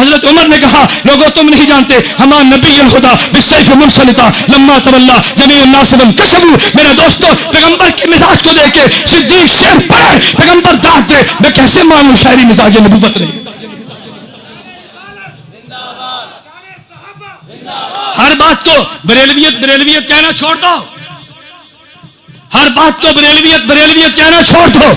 حضرت عمر نے کہا لوگوں تم نہیں جانتے ہما نبی الہدا بالسیف منسلطا لما تولا جميع الناس وانكسبوا. میرے دوستو پیغمبر کے مزاج کو دیکھ کے صدیق شعر پڑھے, پیغمبر داد دے, میں کیسے مانوں شاعری مزاج نبوت نہیں. ہر بات کو بریلویت بریلویت کہنا چھوڑ دو. ہر بات کو بریلویت بریلویت کہنا چھوڑ دو.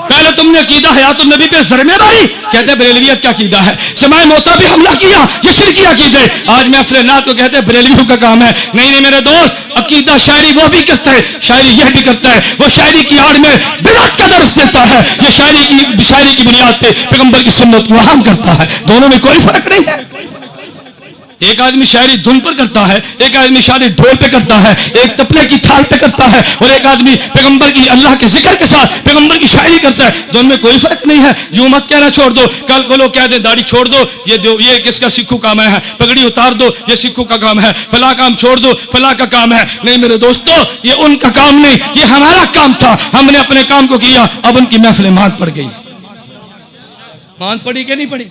پہلے تم نے عقیدہ حیات النبی پہ ضرمے ماری, کہتے بریلویت کا عقیدہ ہے. سماع موتا بھی حملہ کیا, یہ شرکی عقیدے. آج محفل نعت کو کہتے بریلویوں کا کام ہے. نہیں نہیں میرے دوست, عقیدہ شاعری وہ بھی کرتا ہے, شاعری یہ بھی کرتا ہے. وہ شاعری کی آڑ میں بدعت کا درس دیتا ہے, یہ شاعری کی بنیاد پہ پیغمبر کی سنت کو عام کرتا ہے. دونوں میں کوئی فرق نہیں ہے. ایک آدمی شاعری دھن پر کرتا ہے, ایک آدمی شاعری ڈھول پہ کرتا ہے, ایک تپلے کی تھال پہ کرتا ہے, اور ایک آدمی پیغمبر کی اللہ کے ذکر کے ساتھ پیغمبر کی شاعری کرتا ہے. دونوں میں کوئی فرق نہیں ہے. یوں مت کہنا چھوڑ دو. کل کو لوگ کہہ دیں داڑھی چھوڑ دو, یہ کس کا سکھوں کام ہے, پگڑی اتار دو یہ سکھوں کا کام ہے, فلاں کام چھوڑ دو فلاں کا کام ہے. نہیں میرے دوستو, یہ ان کا کام نہیں, یہ ہمارا کام تھا. ہم نے اپنے کام کو کیا. اب ان کی محفلیں ماند پڑ گئی. ماند پڑی کہ نہیں پڑی؟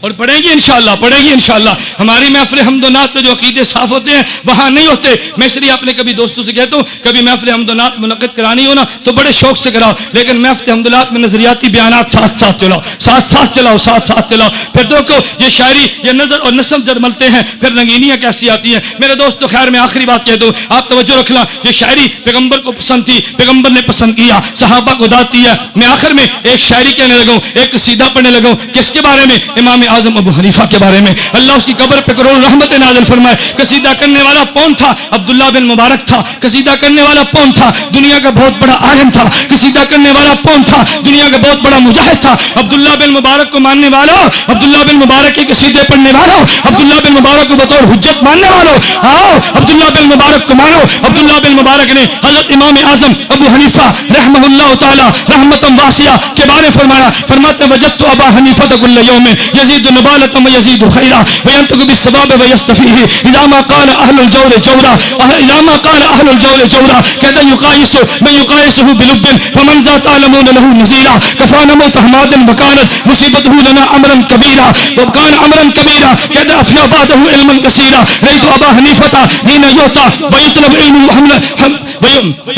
اور پڑھیں گی انشاءاللہ, پڑھیں گی انشاءاللہ. ہماری محفل حمد و نعت پہ جو عقیدے صاف ہوتے ہیں وہاں نہیں ہوتے. میں اس لیے اپنے کبھی دوستوں سے کہتا ہوں کبھی محفل حمد و نعت منعقد کرانی ہو نا تو بڑے شوق سے کراؤ, لیکن محفل حمد و نعت میں نظریاتی بیانات ساتھ ساتھ چلاؤ, ساتھ ساتھ چلاؤ, ساتھ ساتھ چلاؤ. پھر دیکھو یہ شاعری یہ نظر اور نسم جب ملتے ہیں پھر رنگینیاں کیسی آتی ہیں. میرے دوستو خیر میں آخری بات کہہ دوں, آپ توجہ رکھنا. یہ شاعری پیغمبر کو پسند تھی, پیغمبر نے پسند کیا, صحابہ کو داد دیا. میں آخر میں ایک شاعری کہنے لگا ہوں, ایک قصیدہ پڑھنے لگا ہوں. کس کے بارے میں؟ امام اعظم ابو حنیفہ کے بارے میں. اللہ اس کی قبر پہ کروڑ رحمت نازل فرمائے. قصیدہ کرنے والا کون تھا؟ عبداللہ بن مبارک تھا. قصیدہ کرنے والا کون تھا؟ دنیا کا بہت بڑا عالم تھا. قصیدہ کرنے والا کون تھا؟ دنیا کا بہت بڑا مجاہد تھا. عبداللہ بن مبارک کو ماننے والوں, عبداللہ بن مبارک کے قصیدے پڑھنے والوں, عبداللہ بن مبارک کو بطور حجت ماننے والوں, آؤ عبداللہ بن مبارک کو مانو. عبداللہ بن مبارک نے حضرت امام اعظم ابو حنیفہ رحمہ اللہ تعالی رحمۃ واسعہ کے بارے فرمایا, فرماتے وجدت ابا حنیفہ کل یوم یزید نبالۃ ویزید خیرا وینطق بالصواب ویستفیہ اذا ما قال اہل الجور جورا, اذا ما قال اہل الجور جورا. کہتا یقایس من یقایسہ بلب فمن ذا تعلمون له نذیرا کفان موت حماد وکانت مصیبته لنا امرا کبیرا وکان امرا کبیرا. کہتا افیا بعدہ علما کثیرا رأیت ابا حنیفہ حین یعطى ویطلب علمه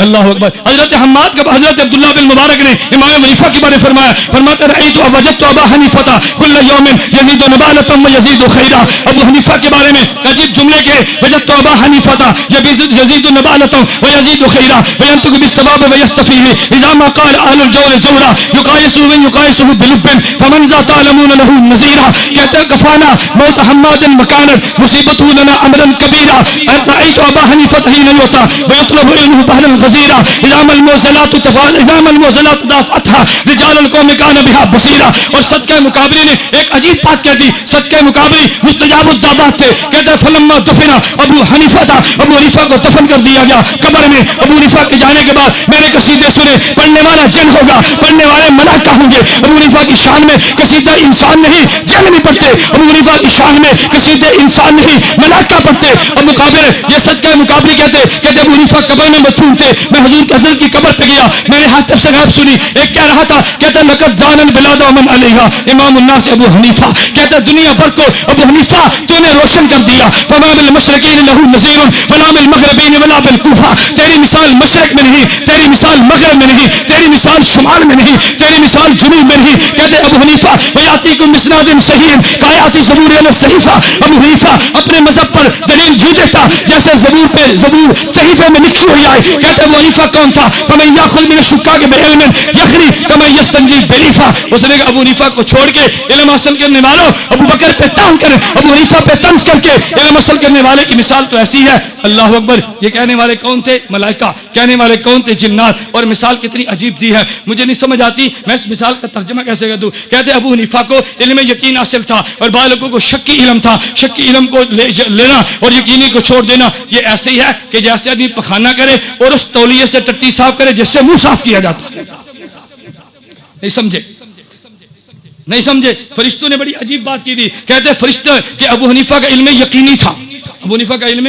اللہ اکبر. حضرت حماد کا حضرت عبداللہ بن مبارک نے امام حنیفہ کے بارے فرمایا, فرماتا رأیت وجدت ابا حنیفہ کل یوم یزید نبالۃ ویزید خیرا. ابو حنیفہ کے بارے میں عجیب جملے کے, وجدت ابا حنیفہ یزید نبالۃ ویزید خیرا وینطق بالصواب ویستفیہ اذا ما قال اہل الجور جورا یقایسہ من یقایسہ بلب فمن ذا تعلمون له نذیرا. کہتے کفانا موت حماد وکانت مصیبته لنا امرا کبیرا. رأیت ابا حنیفہ حین یعطى ویطلب علمه بحرا غزیرا اذا ما الموزلات تفعل اذا ما الموزلات دافعتها رجال القوم كان بها بصیرا. اور صدقہ مقابلے نے ایک عجیب عجیب بات کہہ دی، صدقہ مقابری مستجاب الدعوات تھے. کہتے ہیں فلما دفن ابو حنیفہ تھا، ابو حنیفہ کو دفن کر دیا گیا قبر میں. ابو حنیفہ کے جانے کے بعد میں نے قصیدے سنے، پڑھنے والا جن ہوگا، پڑھنے والے ملائکہ ہوں گے. ابو حنیفہ کی شان میں قصیدہ انسان نہیں جن نہیں پڑھتے، ابو حنیفہ کی شان میں قصیدے انسان نہیں ملائکہ پڑھتے. اب مقابر یہ صدقہ مقابری کہتے ابو حنیفہ قبر میں مدفون تھے. میں حضور کے حضرت کی قبر پہ گیا، میں نے حاطب سے غیب سنی. ایک کہہ رہا تھا، کہتا لقد زان البلاد ومن علیہا امام الناس ابو حنیفہ. کہتا دنیا بھر کو ابو حنیفہ تو نے روشن کر دیا. فما بالمشرقین له نذیر ولا بالمغربین ولا بالکوفہ. تیری مثال مشرق میں نہیں، تیری مثال مغرب میں نہیں، تیری مثال شمال میں نہیں، تیری مثال جنوب میں نہیں. کہتے ابو حنیفہ ویاتیکم مسناد صحیح کایاتی زبور علی الصحیفہ. ابو حنیفہ اپنے مذہب پر دلیل جو دیتا جیسے زبور پہ زبور صحیفے میں لکھی ہوئی آئے. کہتے ابو حنیفہ کون تھا؟ فمن یاخذ من الشکاک بعلم یخری کما یستنجی بلیفہ. اس نے ابو حنیفہ کو چھوڑ کے علم حاصل کرنے والوں ابو بکر پہ تان کر، ابو حنیفہ پہ طنز کر کے علم حاصل کرنے والے کی مثال تو ایسی ہے. اللہ اکبر. یہ کہنے والے کون تھے؟ ملائکہ. کہنے والے کون تھے؟ جنات. اور مثال کتنی عجیب دی ہے، مجھے نہیں سمجھ آتی میں اس مثال کا ترجمہ کیسے کر دوں. کہتے ابو حنیفہ کو علم یقین حاصل تھا اور بعض لوگوں کو شکی علم تھا. شکی علم کو لینا اور یقینی کو چھوڑ دینا یہ ایسے ہی ہے کہ جیسے آدمی پخانہ کرے اور اس تولیے سے ٹٹی صاف کرے جس سے منہ صاف کیا جاتا ہے. نہیں سمجھے؟ نہیں سمجھے؟ فرشتوں نے بڑی عجیب بات کی تھی. کہتے فرشتے کہ ابو حنیفہ کا علم یقینی تھا، ابو حنیفہ کا علم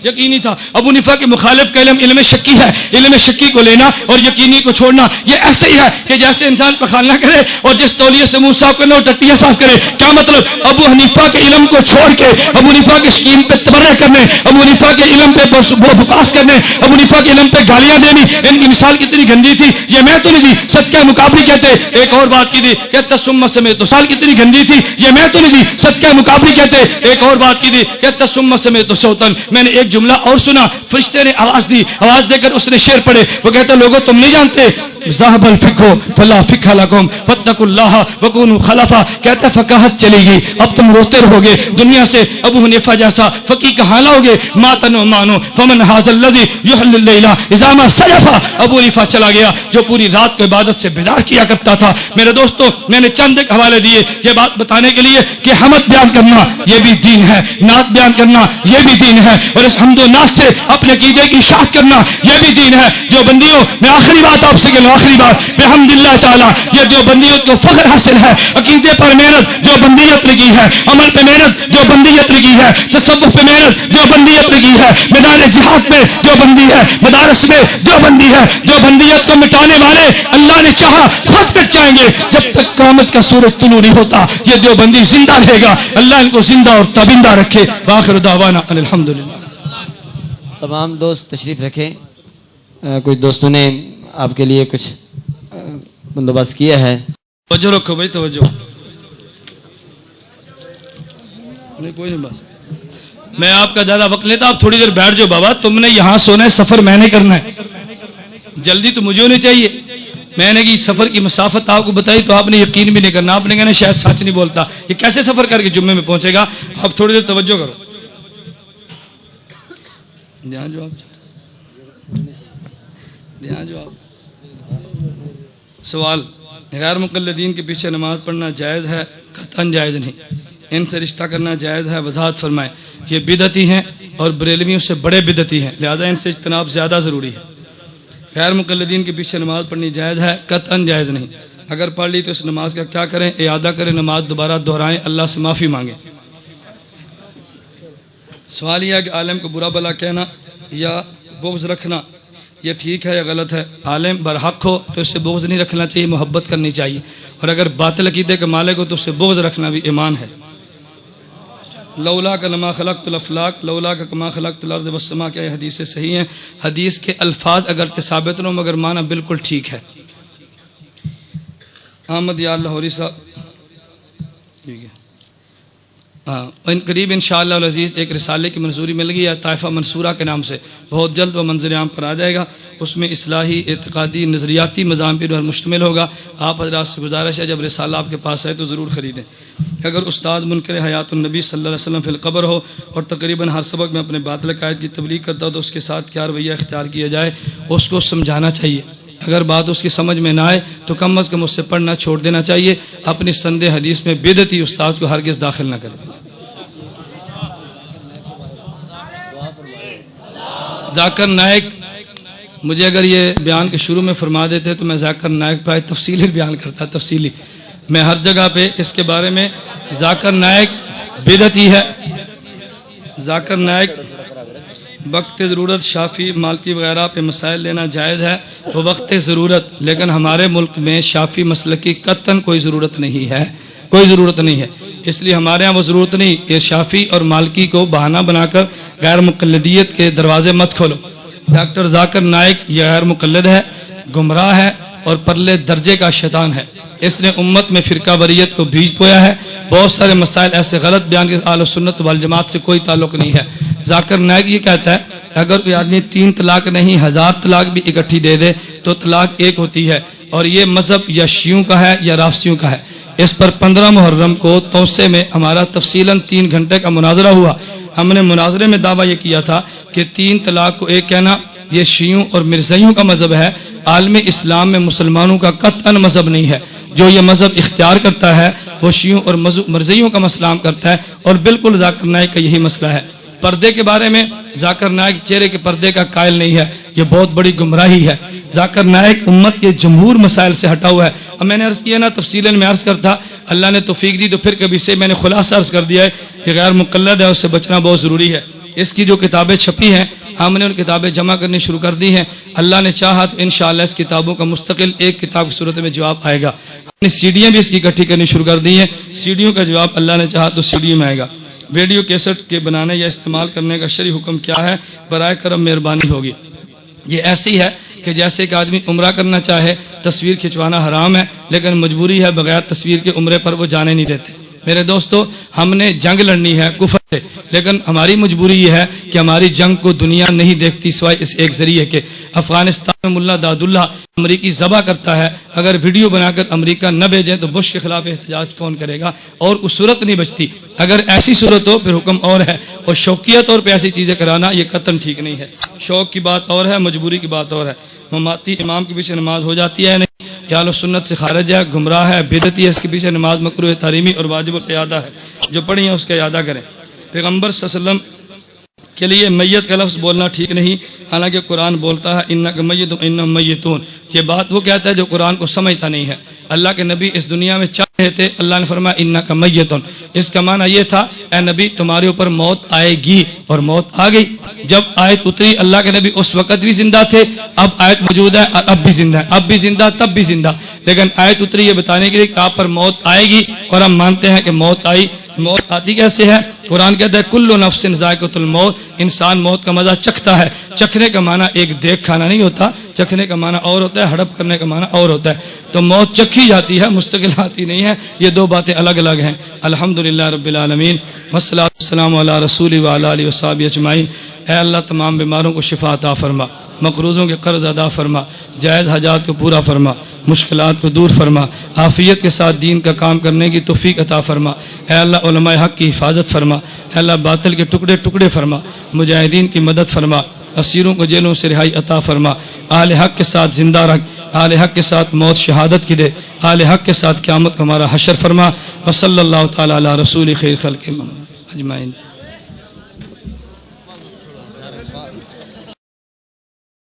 یقینی تھا. ابو حنیفہ کے مخالف کا علم شکی ہے. علم شکی کو لینا اور یقینی کو چھوڑنا یہ ایسے ہی ہے کہ جیسے انسان پخانہ کرے اور جس تولیے سے منہ صاف کرنا اور ٹٹیاں صاف کرے. کیا مطلب؟ ابو حنیفہ کے علم کو چھوڑ کے ابو حنیفہ کے شکیم پہ تبرہ کرنے، ابو حنیفہ کے علم پہ بکواس کرنے، ابو حنیفہ کے علم پہ گالیاں دینی، ان کی مثال کتنی گندی تھی. یہ میں تو نہیں دی، صدقہ مقابری کہتے. ایک اور بات کی تھی، کہتا ثم سمیت، مثال کتنی گندی تھی. یہ میں تو نہیں دی، صدقہ مقابری کہتے. ایک اور بات کی تھی، کہتا ثم سمیت صوتن. میں نے ایک جملہ اور سنا، فرشتے نے آواز دی، آواز دے کر اس نے شعر پڑھے. وہ کہتا لوگوں تم نہیں جانتے ذهب الفقه فلا فقه لكم فاتقوا الله وكونوا خلفا. کہتا فقاہت چلی گئی، اب تم روتے رہو گے دنیا سے. ابو حنیفہ جیسا فقیہ کہاں لاؤ گے؟ ماتنو مانو فمن هذا الذي يحل الليل اذا ما سجف. ابو حنیفہ چلا گیا جو پوری رات کو عبادت سے بیدار کیا کرتا تھا. میرے دوستو میں نے چند ایک حوالے دیے یہ بات بتانے کے لیے کہ حمد بیان کرنا یہ بھی دین ہے، نعت بیان کرنا یہ بھی دین ہے، اور اس حمد و نعت سے اپنے عقیدے کی اشاعت کرنا یہ بھی دین ہے. جو بندیوں میں آخری بات آپ سے کہوں، آخری بات بحمداللہ تعالی یہ جو بندیت کو فخر حاصل ہے. عقیدے پر محنت جو بندیت لگی ہے، عمل پہ محنت جو بندیت لگی ہے، تصوف پہ محنت جو بندیت لگی ہے، میدان جہاد میں جو بندی ہے، مدارس میں جو بندی ہے. جو بندیت کو مٹانے والے اللہ نے چاہا خود مٹ جائیں گے. جب تک قیامت کا سورج طلوع نہیں ہوتا یہ دیوبندی زندہ رہے گا. اللہ ان کو زندہ اور تابندہ رکھے. وآخر دعوانا الحمدللہ. تمام دوست تشریف رکھیں. کچھ دوستوں نے آپ کے لیے کچھ بندوبست کیا ہے. توجہ رکھو بھائی، توجہ. نہیں کوئی نہیں، بس میں آپ کا زیادہ وقت لیتا. آپ تھوڑی دیر بیٹھ جاؤ. بابا تم نے یہاں سونا ہے، سفر میں نے کرنا ہے. جلدی تو مجھے ہونی چاہیے. میں نے کہ سفر کی مسافت آپ کو بتائی تو آپ نے یقین بھی نہیں کرنا. آپ نے کہنا شاید سچ نہیں بولتا، یہ کیسے سفر کر کے جمعے میں پہنچے گا. آپ تھوڑی دیر توجہ کرو. دھیان جو آپ سوال، غیر مقلدین کے پیچھے نماز پڑھنا جائز ہے؟ قطعاً جائز نہیں. ان سے رشتہ کرنا جائز ہے؟ وضاحت فرمائیں. یہ بدعتی ہیں اور بریلویوں سے بڑے بدعتی ہیں، لہذا ان سے اجتناب زیادہ ضروری ہے. غیر مقلدین کے پیچھے نماز پڑھنی جائز ہے؟ قطعاً جائز نہیں. اگر پڑھ لی تو اس نماز کا کیا کریں؟ اعادہ کریں، نماز دوبارہ دہرائیں، اللہ سے معافی مانگیں. سوال یہ ہے کہ عالم کو برا بلا کہنا یا بغض رکھنا یہ ٹھیک ہے یا غلط ہے؟ عالم برحق ہو تو اس سے بغض نہیں رکھنا چاہیے، محبت کرنی چاہیے. اور اگر باطل عقیدے کے مالک ہو تو اس سے بغض رکھنا بھی ایمان ہے. لولا کا لما خلقت الافلاق لولا کا کما خلقت الارض والسماء، کیا یہ حدیثیں صحیح ہیں؟ حدیث کے الفاظ اگرچہ ثابت نہ ہوں مگر معنی بالکل ٹھیک ہے. احمد یا لاہوری صاحب ٹھیک ہے. ان قریب انشاءاللہ العزیز ایک رسالے کی منظوری مل گئی ہے طائفہ منصورہ کے نام سے، بہت جلد وہ منظر عام پر آ جائے گا. اس میں اصلاحی، اعتقادی، نظریاتی مضامین پر مشتمل ہوگا. آپ حضرات سے گزارش ہے جب رسالہ آپ کے پاس آئے تو ضرور خریدیں. اگر استاد منکر حیات النبی صلی اللہ علیہ وسلم فی القبر ہو اور تقریباً ہر سبق میں اپنے باطل عقائد کی تبلیغ کرتا ہو تو اس کے ساتھ کیا رویہ اختیار کیا جائے؟ اس کو سمجھانا چاہیے. اگر بات اس کی سمجھ میں نہ آئے تو کم از کم اس سے پڑھنا چھوڑ دینا چاہیے. اپنی سند حدیث میں بدعتی استاد کو ہرگز داخل نہ کرے. ذاکر نائک، مجھے اگر یہ بیان کے شروع میں فرما دیتے تو میں ذاکر نائک پہ تفصیلی بیان کرتا. تفصیلی میں ہر جگہ پہ اس کے بارے میں ذاکر نائک بدعتی ہے. ذاکر نائک وقت ضرورت شافی مالکی وغیرہ پہ مسائل لینا جائز ہے وہ وقت ضرورت، لیکن ہمارے ملک میں شافی مسلک کی قطعاً کوئی ضرورت نہیں ہے، کوئی ضرورت نہیں ہے. اس لیے ہمارے ہاں وہ ضرورت نہیں کہ شافی اور مالکی کو بہانہ بنا کر غیر مقلدیت کے دروازے مت کھولو. ڈاکٹر ذاکر نائک یہ غیر مقلد ہے، گمراہ ہے اور پرلے درجے کا شیطان ہے. اس نے امت میں فرقہ واریت کو بیج بویا ہے. بہت سارے مسائل ایسے غلط بیان کے اہل سنت والجماعت سے کوئی تعلق نہیں ہے. ذاکر نائک یہ کہتا ہے اگر کوئی آدمی 3 طلاق نہیں 1000 طلاق بھی اکٹھی دے دے تو طلاق ایک ہوتی ہے، اور یہ مذہب یا شیعوں کا ہے یا رافضیوں کا ہے. اس پر 15 محرم کو توسے میں ہمارا تفصیلاً 3 گھنٹے کا مناظرہ ہوا. ہم نے مناظرے میں دعویٰ یہ کیا تھا کہ 3 طلاق کو ایک کہنا یہ شیعوں اور مرزائیوں کا مذہب ہے. عالم اسلام میں مسلمانوں کا قطعاً مذہب نہیں ہے. جو یہ مذہب اختیار کرتا ہے وہ شیعوں اور مرزائیوں کا مسئلہ کرتا ہے، اور بالکل ذاکر نائک کا یہی مسئلہ ہے. پردے کے بارے میں ذاکر نائک چہرے کے پردے کا قائل نہیں ہے، یہ بہت بڑی گمراہی ہے. ذاکر نائک امت کے جمہور مسائل سے ہٹا ہوا ہے. اب میں نے عرض کیا نا تفصیلاً میں عرض کرتا، اللہ نے توفیق دی تو پھر کبھی سے میں نے خلاصہ عرض کر دیا ہے کہ غیر مقلد ہے، اس سے بچنا بہت ضروری ہے. اس کی جو کتابیں چھپی ہیں ہم نے ان کتابیں جمع کرنی شروع کر دی ہیں. اللہ نے چاہا تو انشاءاللہ اس کتابوں کا مستقل ایک کتاب کی صورت میں جواب آئے گا. ہم نے سیڈیاں بھی اس کی اکٹھی کرنی شروع کر دی ہیں. سیڈیوں کا جواب اللہ نے چاہا تو سیڈیوں میں آئے گا. ویڈیو کیسٹ کے بنانے یا استعمال کرنے کا شرعی حکم کیا ہے؟ برائے کرم مہربانی ہوگی. یہ ایسی ہے کہ جیسے کہ آدمی عمرہ کرنا چاہے تصویر کھنچوانا حرام ہے، لیکن مجبوری ہے بغیر تصویر کے عمرے پر وہ جانے نہیں دیتے. میرے دوستو ہم نے جنگ لڑنی ہے کفر سے، لیکن ہماری مجبوری یہ ہے کہ ہماری جنگ کو دنیا نہیں دیکھتی سوائے اس ایک ذریعے کے. افغانستان میں ملا داد اللہ امریکی ذبح کرتا ہے، اگر ویڈیو بنا کر امریکہ نہ بھیجیں تو بش کے خلاف احتجاج کون کرے گا؟ اور اس صورت نہیں بچتی. اگر ایسی صورت ہو پھر حکم اور ہے، اور شوقیہ طور پہ ایسی چیزیں کرانا یہ قطعاً ٹھیک نہیں ہے. شوق کی بات اور ہے، مجبوری کی بات اور ہے. مماتی امام کے پیچھے نماز ہو جاتی ہے نہیں، یا اہل سنت سے خارج ہے، گمراہ ہے، بدعتی ہے. اس کے پیچھے نماز مکروہ تحریمی اور واجب القیادہ ہے. جو پڑھی ہیں اس کا اعادہ کریں. پیغمبر صلی اللہ علیہ وسلم کے لیے میت کا لفظ بولنا ٹھیک نہیں، حالانکہ قرآن بولتا ہے انک میت انہم میتون. یہ بات وہ کہتا ہے جو قرآن کو سمجھتا نہیں ہے. اللہ کے نبی اس دنیا میں چل رہے تھے، اللہ نے فرمایا انک میتون. اس کا معنی یہ تھا اے نبی تمہارے اوپر موت آئے گی، اور موت آ گئی. جب آیت اتری اللہ کے نبی اس وقت بھی زندہ تھے، اب آیت موجود ہے اور اب بھی زندہ ہے، اب بھی زندہ تب بھی زندہ. لیکن آیت اتری یہ بتانے کے لیے کہ آپ پر موت آئے گی، اور ہم مانتے ہیں کہ موت آئی. موت آتی کیسے ہے؟ قرآن کہتا ہے کل نفس ذائقۃ الموت. انسان موت کا مزہ چکھتا ہے. چکھنے کا معنی ایک دیکھ کھانا نہیں ہوتا، چکھنے کا معنی اور ہوتا ہے، ہڑپ کرنے کا معنی اور ہوتا ہے. تو موت چکھی جاتی ہے، مستقل آتی نہیں ہے. یہ دو باتیں الگ الگ ہیں. الحمدللہ رب العالمین والصلاۃ والسلام علی رسول و علی آلہ وصحبہ اجمعین. اے اللہ تمام بیماروں کو شفا عطا فرما، مقروضوں کے قرض ادا فرما، جائز حاجات کو پورا فرما، مشکلات کو دور فرما، عافیت کے ساتھ دین کا کام کرنے کی توفیق عطا فرما. اے اللہ علماء حق کی حفاظت فرما. اے اللہ باطل کے ٹکڑے ٹکڑے فرما. مجاہدین کی مدد فرما. اسیروں کو جیلوں سے رہائی عطا فرما. اہل حق کے ساتھ زندہ رکھ. اہل حق کے ساتھ موت شہادت کی دے. اہل حق کے ساتھ قیامت کو ہمارا حشر فرما. وصلی اللہ تعالی علی رسول خیر خلق اجمعین.